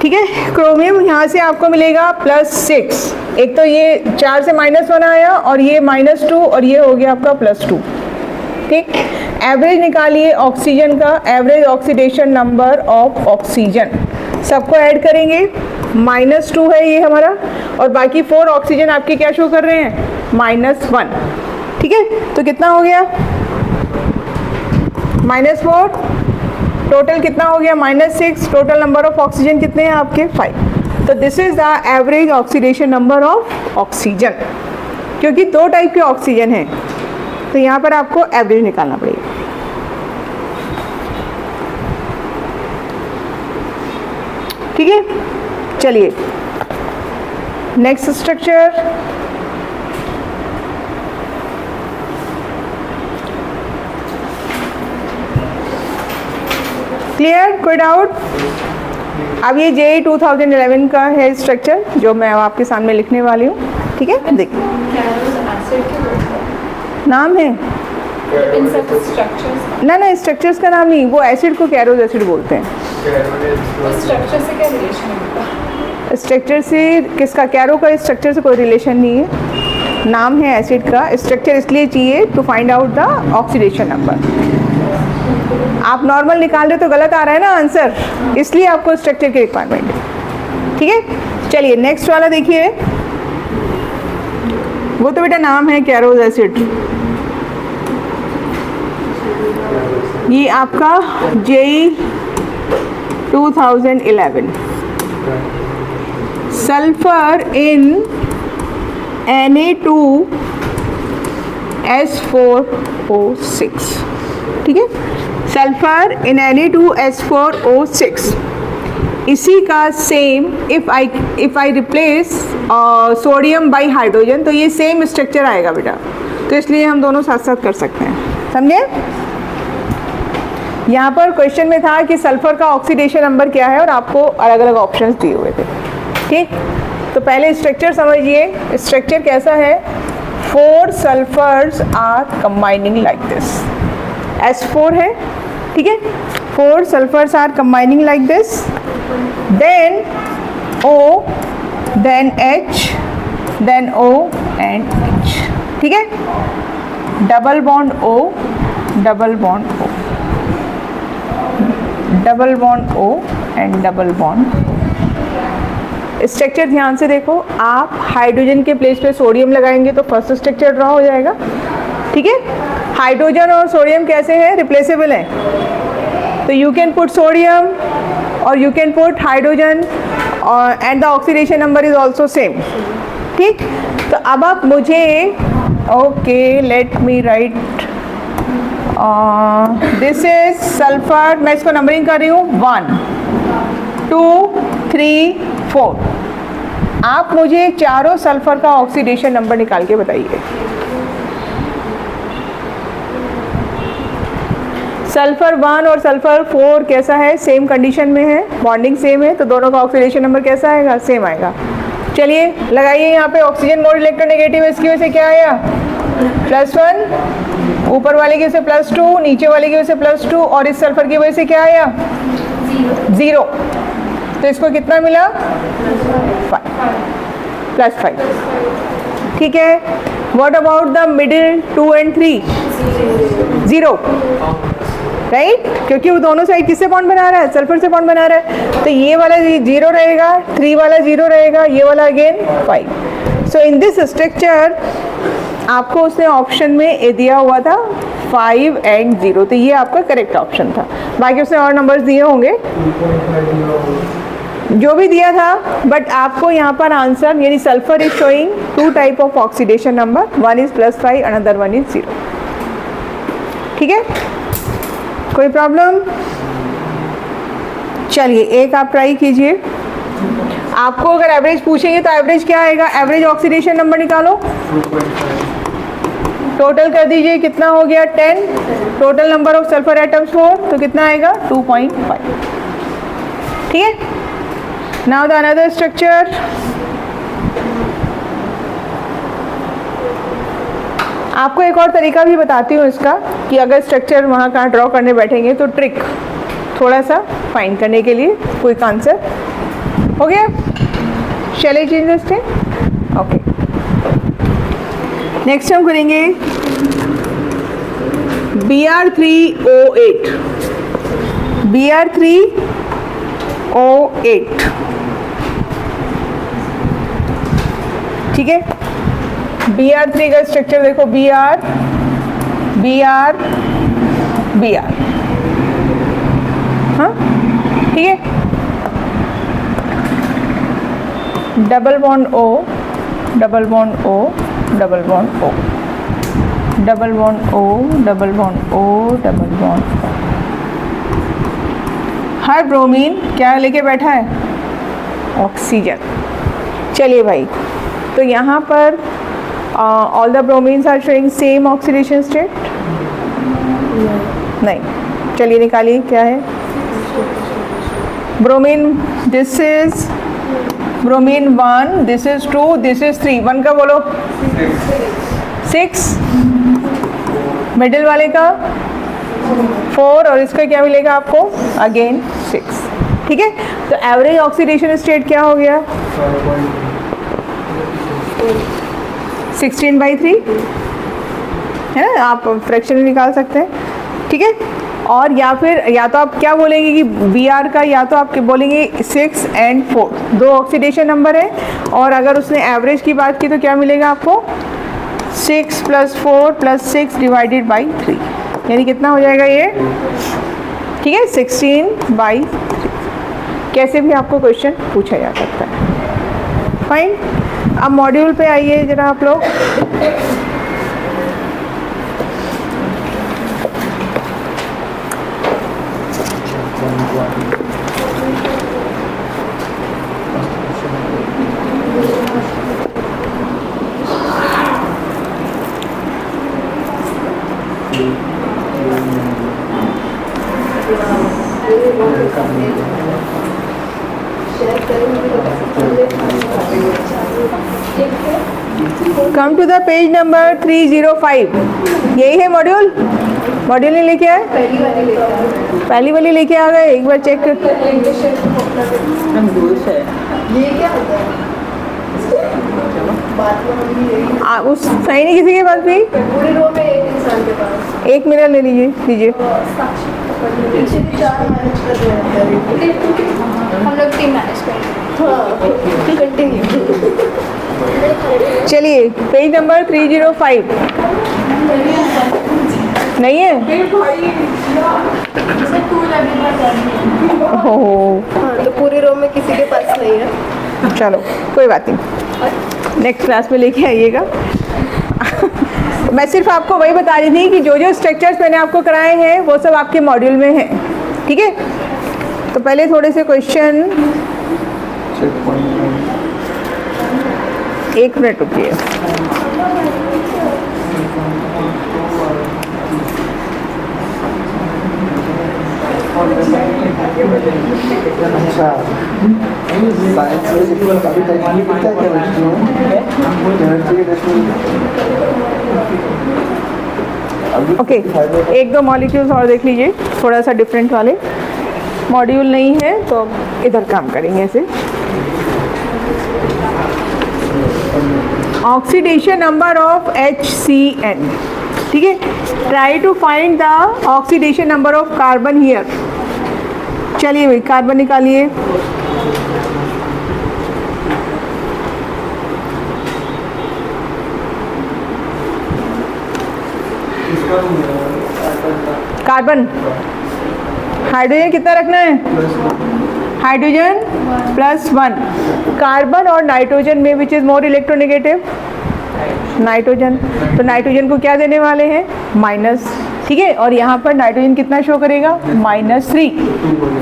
ठीक है, क्रोमियम यहाँ से आपको मिलेगा +6. एक तो ये 4 से -1 आया, और ये -2, और ये हो गया आपका +2. ठीक, एवरेज निकालिए ऑक्सीजन का. Average oxidation number of oxygen सबको ऐड करेंगे. -2 है ये हमारा, और बाकी 4 ऑक्सीजन आपके क्या शो कर रहे हैं? -1. ठीक है, तो कितना हो गया? -4. टोटल कितना हो गया? -6. टोटल नंबर ऑफ ऑक्सीजन कितने हैं आपके? 5. तो this is the average oxidation number of oxygen. क्योंकि 2 टाइप के ऑक्सीजन हैं, तो यहाँ पर आपको एवरेज निकालना पड़ेगा. ठीक है, चलिए नेक्स्ट स्ट्रक्चर. क्लियर? कोई डाउट? अब ये JEE 2011 का है स्ट्रक्चर, जो मैं आपके सामने लिखने वाली हूँ. ठीक है, देखिए नाम है इन सब स्ट्रक्चर्स. ना, स्ट्रक्चर्स का नाम नहीं, वो एसिड को कैरोज एसिड बोलते हैं. स्ट्रक्चर से क्या रिलेशन है? स्ट्रक्चर से किसका? कैरो का स्ट्रक्चर से कोई रिलेशन नहीं है. नाम है एसिड का. स्ट्रक्चर इसलिए चाहिए to find out the oxidation number. आप नॉर्मल निकाल रहे तो गलत आ रहा है ना आंसर, इसलिए आपको स्ट्रक्चर की रिक्वायरमेंट है. ठीक है, चलिए नेक्स्ट वाला देखिए. वो तो बेटा नाम है कैरोज एसिड. ये आपका JEE 2011. Sulphur in Na2S4O6. ठीक है, सल्फर इन Na2S4O6. इसी का same if I replace sodium by hydrogen, तो ये सेम स्ट्रक्चर आएगा बेटा, तो इसलिए हम दोनों साथ साथ कर सकते हैं, समझे। यहाँ पर क्वेश्चन में था कि सल्फर का ऑक्सीडेशन नंबर क्या है और आपको अलग अलग ऑप्शंस दिए हुए थे, ठीक। तो पहले स्ट्रक्चर समझिए, स्ट्रक्चर कैसा है, 4 sulphurs are combining like this, S4 है, ठीक है, 4 sulphurs are combining like this, then O, then H, then O and H, ठीक है, double bond O, double bond O, double bond O and double bond. Structure ध्यान से देखो, आप hydrogen के प्लेस पे सोडियम लगाएंगे तो फर्स्ट स्ट्रक्चर ड्रॉ हो जाएगा, ठीक है। हाइड्रोजन और सोडियम कैसे हैं, रिप्लेसेबल हैं, तो यू कैन पुट सोडियम और you can put hydrogen and the oxidation number is also same, ठीक। तो अब आप मुझे, okay let me right, this is sulphur, मैं इसको नंबरिंग कर रही हूँ 1 2 3 4। आप मुझे चारों सल्फर का ऑक्सीडेशन नंबर निकाल के बताइए। सल्फर 1 और सल्फर 4 कैसा है, सेम कंडीशन में है, बॉन्डिंग सेम है, तो दोनों का ऑक्सीडेशन नंबर कैसा आएगा, सेम आएगा। चलिए लगाइए यहाँ पे, ऑक्सीजन मोड इलेक्ट्रोनेगेटिव, इसकी वजह से क्या आया, +1, ऊपर वाले की वजह से +2, नीचे वाले की वजह से +2, और इस सल्फर की वजह से क्या आया, 0। तो इसको कितना मिला, 5 +5, ठीक है। What about the middle 2 and 3, 0, right, क्योंकि वो दोनों साइड किससे बॉन्ड बना रहा है, सल्फर से बॉन्ड बना रहा है, तो ये वाला 0 रहेगा, 3 वाला 0 रहेगा, ये वाला again 5। So in this structure आपको उसने ऑप्शन में ए दिया हुआ था 5 एंड 0, तो ये आपका करेक्ट ऑप्शन था। बाकी उसने और नंबर्स दिए होंगे, जो भी दिया था, बट आपको यहाँ पर आंसर, यानी sulphur is showing 2 type of oxidation number, 1 is +5, another 1 is 0, ठीक है। कोई प्रॉब्लम, चलिए एक आप ट्राई कीजिए। आपको अगर एवरेज पूछेंगे तो एवरेज क्या आएगा, एवरेज ऑक्सीडेशन नंबर निकालो, टोटल कर दीजिए, कितना हो गया 10, total number of sulphur atoms 4, तो कितना आएगा 2.5, ठीक है। नाउ द अनदर स्ट्रक्चर, आपको एक और तरीका भी बताती हूँ इसका, कि अगर स्ट्रक्चर वहाँ कहाँ ड्रॉ करने बैठेंगे तो ट्रिक थोड़ा सा फाइंड करने के लिए, क्विक आंसर हो गया। Shall I change this thing, okay. Next हम करेंगे Br3O8, Br3O8, ठीक है। Br3 का स्ट्रक्चर देखो, Br Br Br, हाँ ठीक है, double bond O, double bond O, double bond O, double bond O, double bond O, double bond O। हर bromine क्या लेके बैठा है, ऑक्सीजन। चलिए भाई, तो यहाँ पर all the bromines are showing same oxidation state, नहीं, चलिए निकालिए क्या है bromine, this is bromine 1, this is 2, this is 3, 1 का बोलो 6, मिडिल वाले का 4, और इसका क्या मिलेगा आपको, अगेन 6, ठीक है। तो एवरेज ऑक्सीडेशन स्टेट क्या हो गया, 16/3 है ना, आप फ्रैक्शन निकाल सकते हैं, ठीक है। और या फिर, या तो आप क्या बोलेंगे कि Br का, या तो आप बोलेंगे 6 एंड 4, 2 ऑक्सीडेशन नंबर है, और अगर उसने एवरेज की बात की तो क्या मिलेगा आपको, 6 + 4 + 6 / 3, यानी कितना हो जाएगा ये, ठीक है, 16/3। कैसे भी आपको क्वेश्चन पूछा जा सकता है, फाइन। अब मॉड्यूल पे आइए जरा आप लोग। Come to the page number 305। यही है मॉड्यूल? मॉड्यूल नहीं लेके आए? पहली वाली लेके आ गए, एक बार चेक कर। उस सही नहीं किसी के पास भी? पूरे रो में एक इंसान के पास एक मिनट ले लीजिए लीजिए। पीछे भी 4 मैनेज कर रहे हैं, हम लोग 3 मैनेज कर रहे हैं। कंटिन्यू। चलिए पेज नंबर 305 नहीं है? ओह हाँ, तो पूरे रो में किसी के पास नहीं है। चलो कोई बात नहीं, नेक्स्ट क्लास में लेके आइएगा। मैं सिर्फ आपको वही बता रही थी कि जो जो स्ट्रक्चर्स मैंने आपको कराए हैं वो सब आपके मॉड्यूल में हैं, ठीक है? तो पहले थोड़े से क्वेश्चन, एक मिनट रुकिए। अच्छा, साइंस में काफ़ी टाइप की पता है केमिस्ट्री के टेस्ट में। ओके, एक दो मॉलिक्यूल्स और देख लीजिए, थोड़ा सा डिफरेंट वाले। मॉड्यूल नहीं है तो इधर काम करेंगे ऐसे। ऑक्सीडेशन नंबर ऑफ HCN, ठीक है? Try to find the oxidation number of carbon here. चलिए भाई कार्बन निकालिए। कार्बन, हाइड्रोजन कितना रखना है? हाइड्रोजन +1। कार्बन और नाइट्रोजन में which is more electronegative? Nitrogen. तो नाइट्रोजन को क्या देने वाले हैं? माइनस, ठीक है? और यहाँ पर नाइट्रोजन कितना शो करेगा? -3।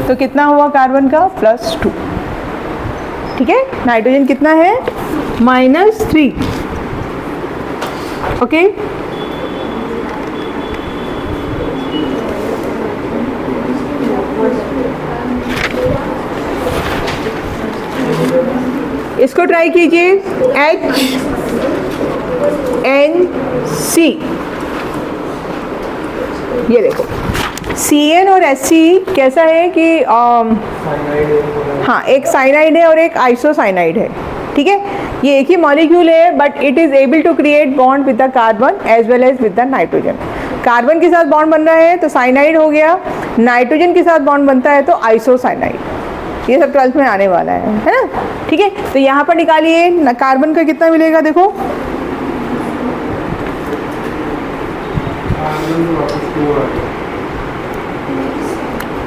तो कितना हुआ कार्बन का? +2, ठीक है? नाइट्रोजन कितना है? -3, ओके? इसको ट्राई कीजिए, HNC। ये देखो CN और SC कैसा है कि हाँ, एक साइनाइड है और एक आइसोसाइनाइड है, ठीक है? ये एक ही मॉलिक्यूल है but it is able to create bond with the carbon as well as with the nitrogen. Carbon के साथ बॉन्ड बन रहा है तो साइनाइड हो गया, नाइट्रोजन के साथ बॉन्ड बनता है तो आइसोसाइनाइड। ये सब 12th में आने वाला है ना? ठीक है, तो यहाँ पर निकालिए कार्बन का कितना मिलेगा, देखो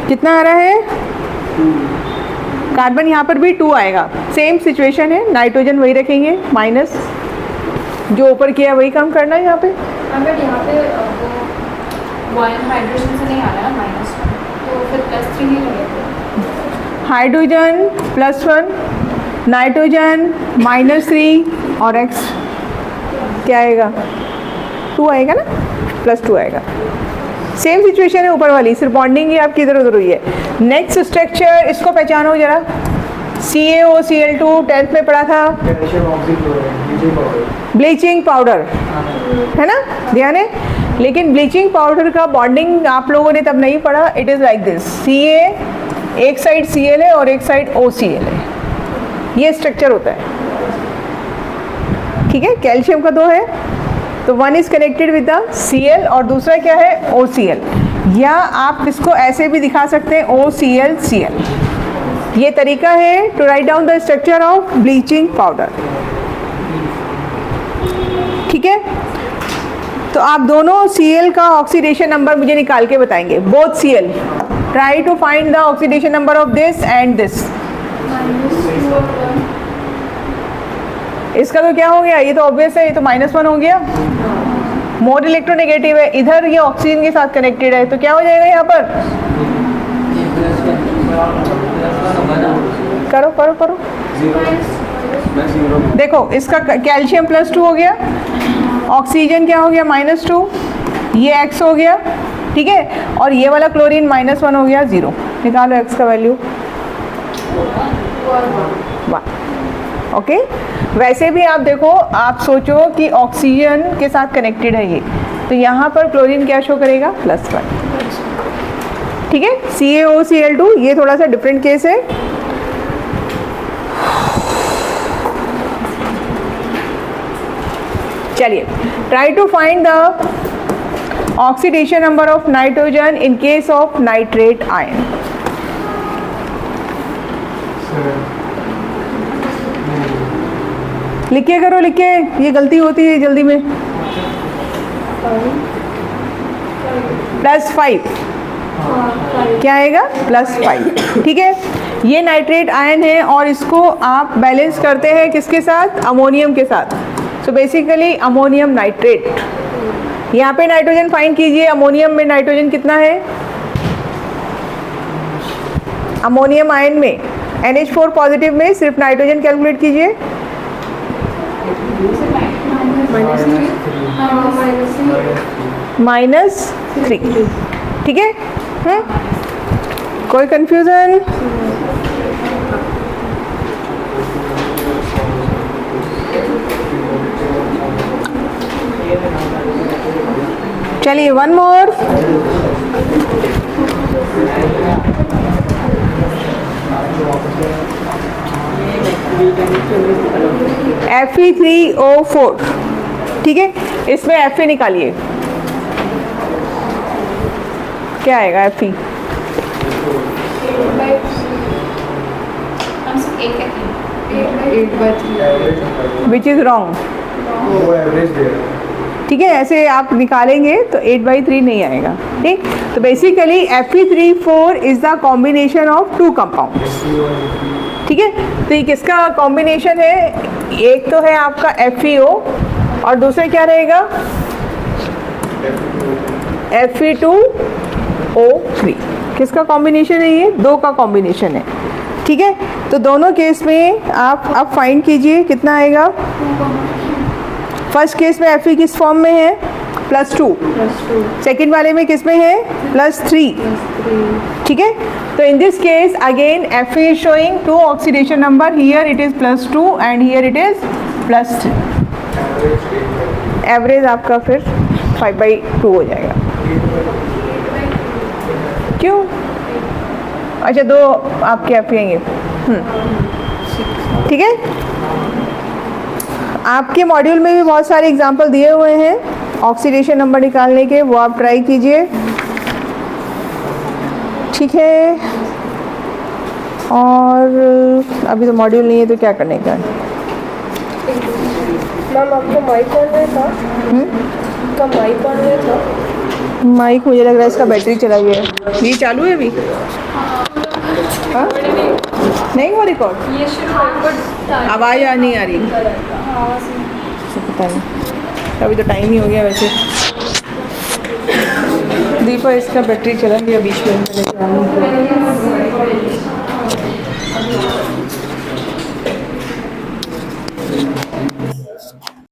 कितना आ रहा है? कार्बन यहाँ पर भी 2 आएगा। सेम सिचुएशन है, नाइट्रोजन वही रखेंगे माइनस, जो ऊपर किया वही काम करना है यहाँ पे। अगर यहाँ पे हाइड्रोजन से नहीं आ रहा है -1, तो फिर +3 नहीं लगेगा। हाइड्रोजन +1, नाइट्रोजन -3 और X क्या आएगा? 2 आएगा ना, +2 आएगा। सेम सिचुएशन है ऊपर वाली, सिर्फ बॉन्डिंग ही आपकी इधर उधर हुई है। नेक्स्ट स्ट्रक्चर, इसको पहचानो जरा। CaOCl2 10th में पढ़ा था, ब्लीचिंग पाउडर, है ना? ध्यान है। लेकिन ब्लीचिंग पाउडर का बॉन्डिंग आप लोगों ने तब नहीं पढ़ा। It is like this, Ca एक साइड Cl है और एक साइड OCl है, ये स्ट्रक्चर होता है, ठीक है? कैल्शियम का 2 है तो 1 is connected with the Cl और दूसरा क्या है? OCl। या आप इसको ऐसे भी दिखा सकते हैं, OCl-Cl। ये तरीका है to write down the structure of bleaching powder, ठीक है? तो आप दोनों Cl का ऑक्सीडेशन नंबर मुझे निकाल के बताएंगे, both Cl। Try to find the oxidation number of this and this. इसका तो क्या हो गया? ये तो ऑब्वियस है, ये तो -1 हो गया, मोर इलेक्ट्रोनेगेटिव है। इधर ये ऑक्सीजन के साथ कनेक्टेड है तो क्या हो जाएगा यहाँ पर? करो करो करो, देखो इसका कैल्शियम +2 हो गया, ऑक्सीजन क्या हो गया? -2, ये X हो गया, ठीक है? और ये वाला क्लोरीन -1 हो गया, 0। निकालो X का वैल्यू। 1। ओके, वैसे भी आप देखो, आप सोचो कि ऑक्सीजन के साथ कनेक्टेड है ये, तो यहाँ पर क्लोरीन क्या शो करेगा? +1। ठीक है, CaOCl2 ये थोड़ा सा डिफरेंट केस है। चलिए, try to find the oxidation number of nitrogen in case of nitrate ion. लिखिए करो, लिखिए, ये गलती होती है जल्दी में। +5 क्या आएगा? +5। ठीक है, ये नाइट्रेट आयन है और इसको आप बैलेंस करते हैं किसके साथ? अमोनियम के साथ। So basically ammonium nitrate. यहाँ पे नाइट्रोजन फाइंड कीजिए, अमोनियम में नाइट्रोजन कितना है? अमोनियम आयन में NH4 पॉजिटिव में सिर्फ नाइट्रोजन कैलकुलेट कीजिए। -3। ठीक है, कोई कंफ्यूजन? चलिए, वन मोर। Fe3O4। ठीक है, इसमें Fe निकालिए, क्या आएगा? Fe which is wrong. ठीक है, ऐसे आप निकालेंगे तो 8/3 नहीं आएगा। ठीक, तो basically Fe3O4 is the combination of 2 compounds. ठीक है, तो ये किसका कॉम्बिनेशन है? एक तो है आपका FeO और दूसरा क्या रहेगा? Fe2O3। किसका कॉम्बिनेशन है? ये 2 का कॉम्बिनेशन है। ठीक है, तो दोनों केस में आप अब फाइंड कीजिए कितना आएगा। फर्स्ट केस में Fe किस फॉर्म में है? +2। सेकेंड वाले में किस में है? +3। ठीक है, तो in this case again Fe is showing 2 oxidation number, here it is +2 and here it is +3। Average आपका फिर 5/2 हो जाएगा। क्यों? अच्छा, 2 आपके Fe हैं ये। ठीक है, आपके मॉड्यूल में भी बहुत सारे एग्जाम्पल दिए हुए हैं ऑक्सीडेशन नंबर निकालने के, वो आप ट्राई कीजिए। ठीक है, और अभी तो मॉड्यूल नहीं है तो क्या करने का है? मैम आपको माइक ऑन है था? आपका माइक ऑन है था? माइक मुझे लग रहा है इसका बैटरी चला गया है। ये चालू है अभी? हाँ, नहीं वो रिकॉर्ड, ये शुरू आवाज़ नहीं आ रही, पता नहीं, अभी तो टाइम ही हो गया वैसे। दीपा, इसका बैटरी चला गया बीच में।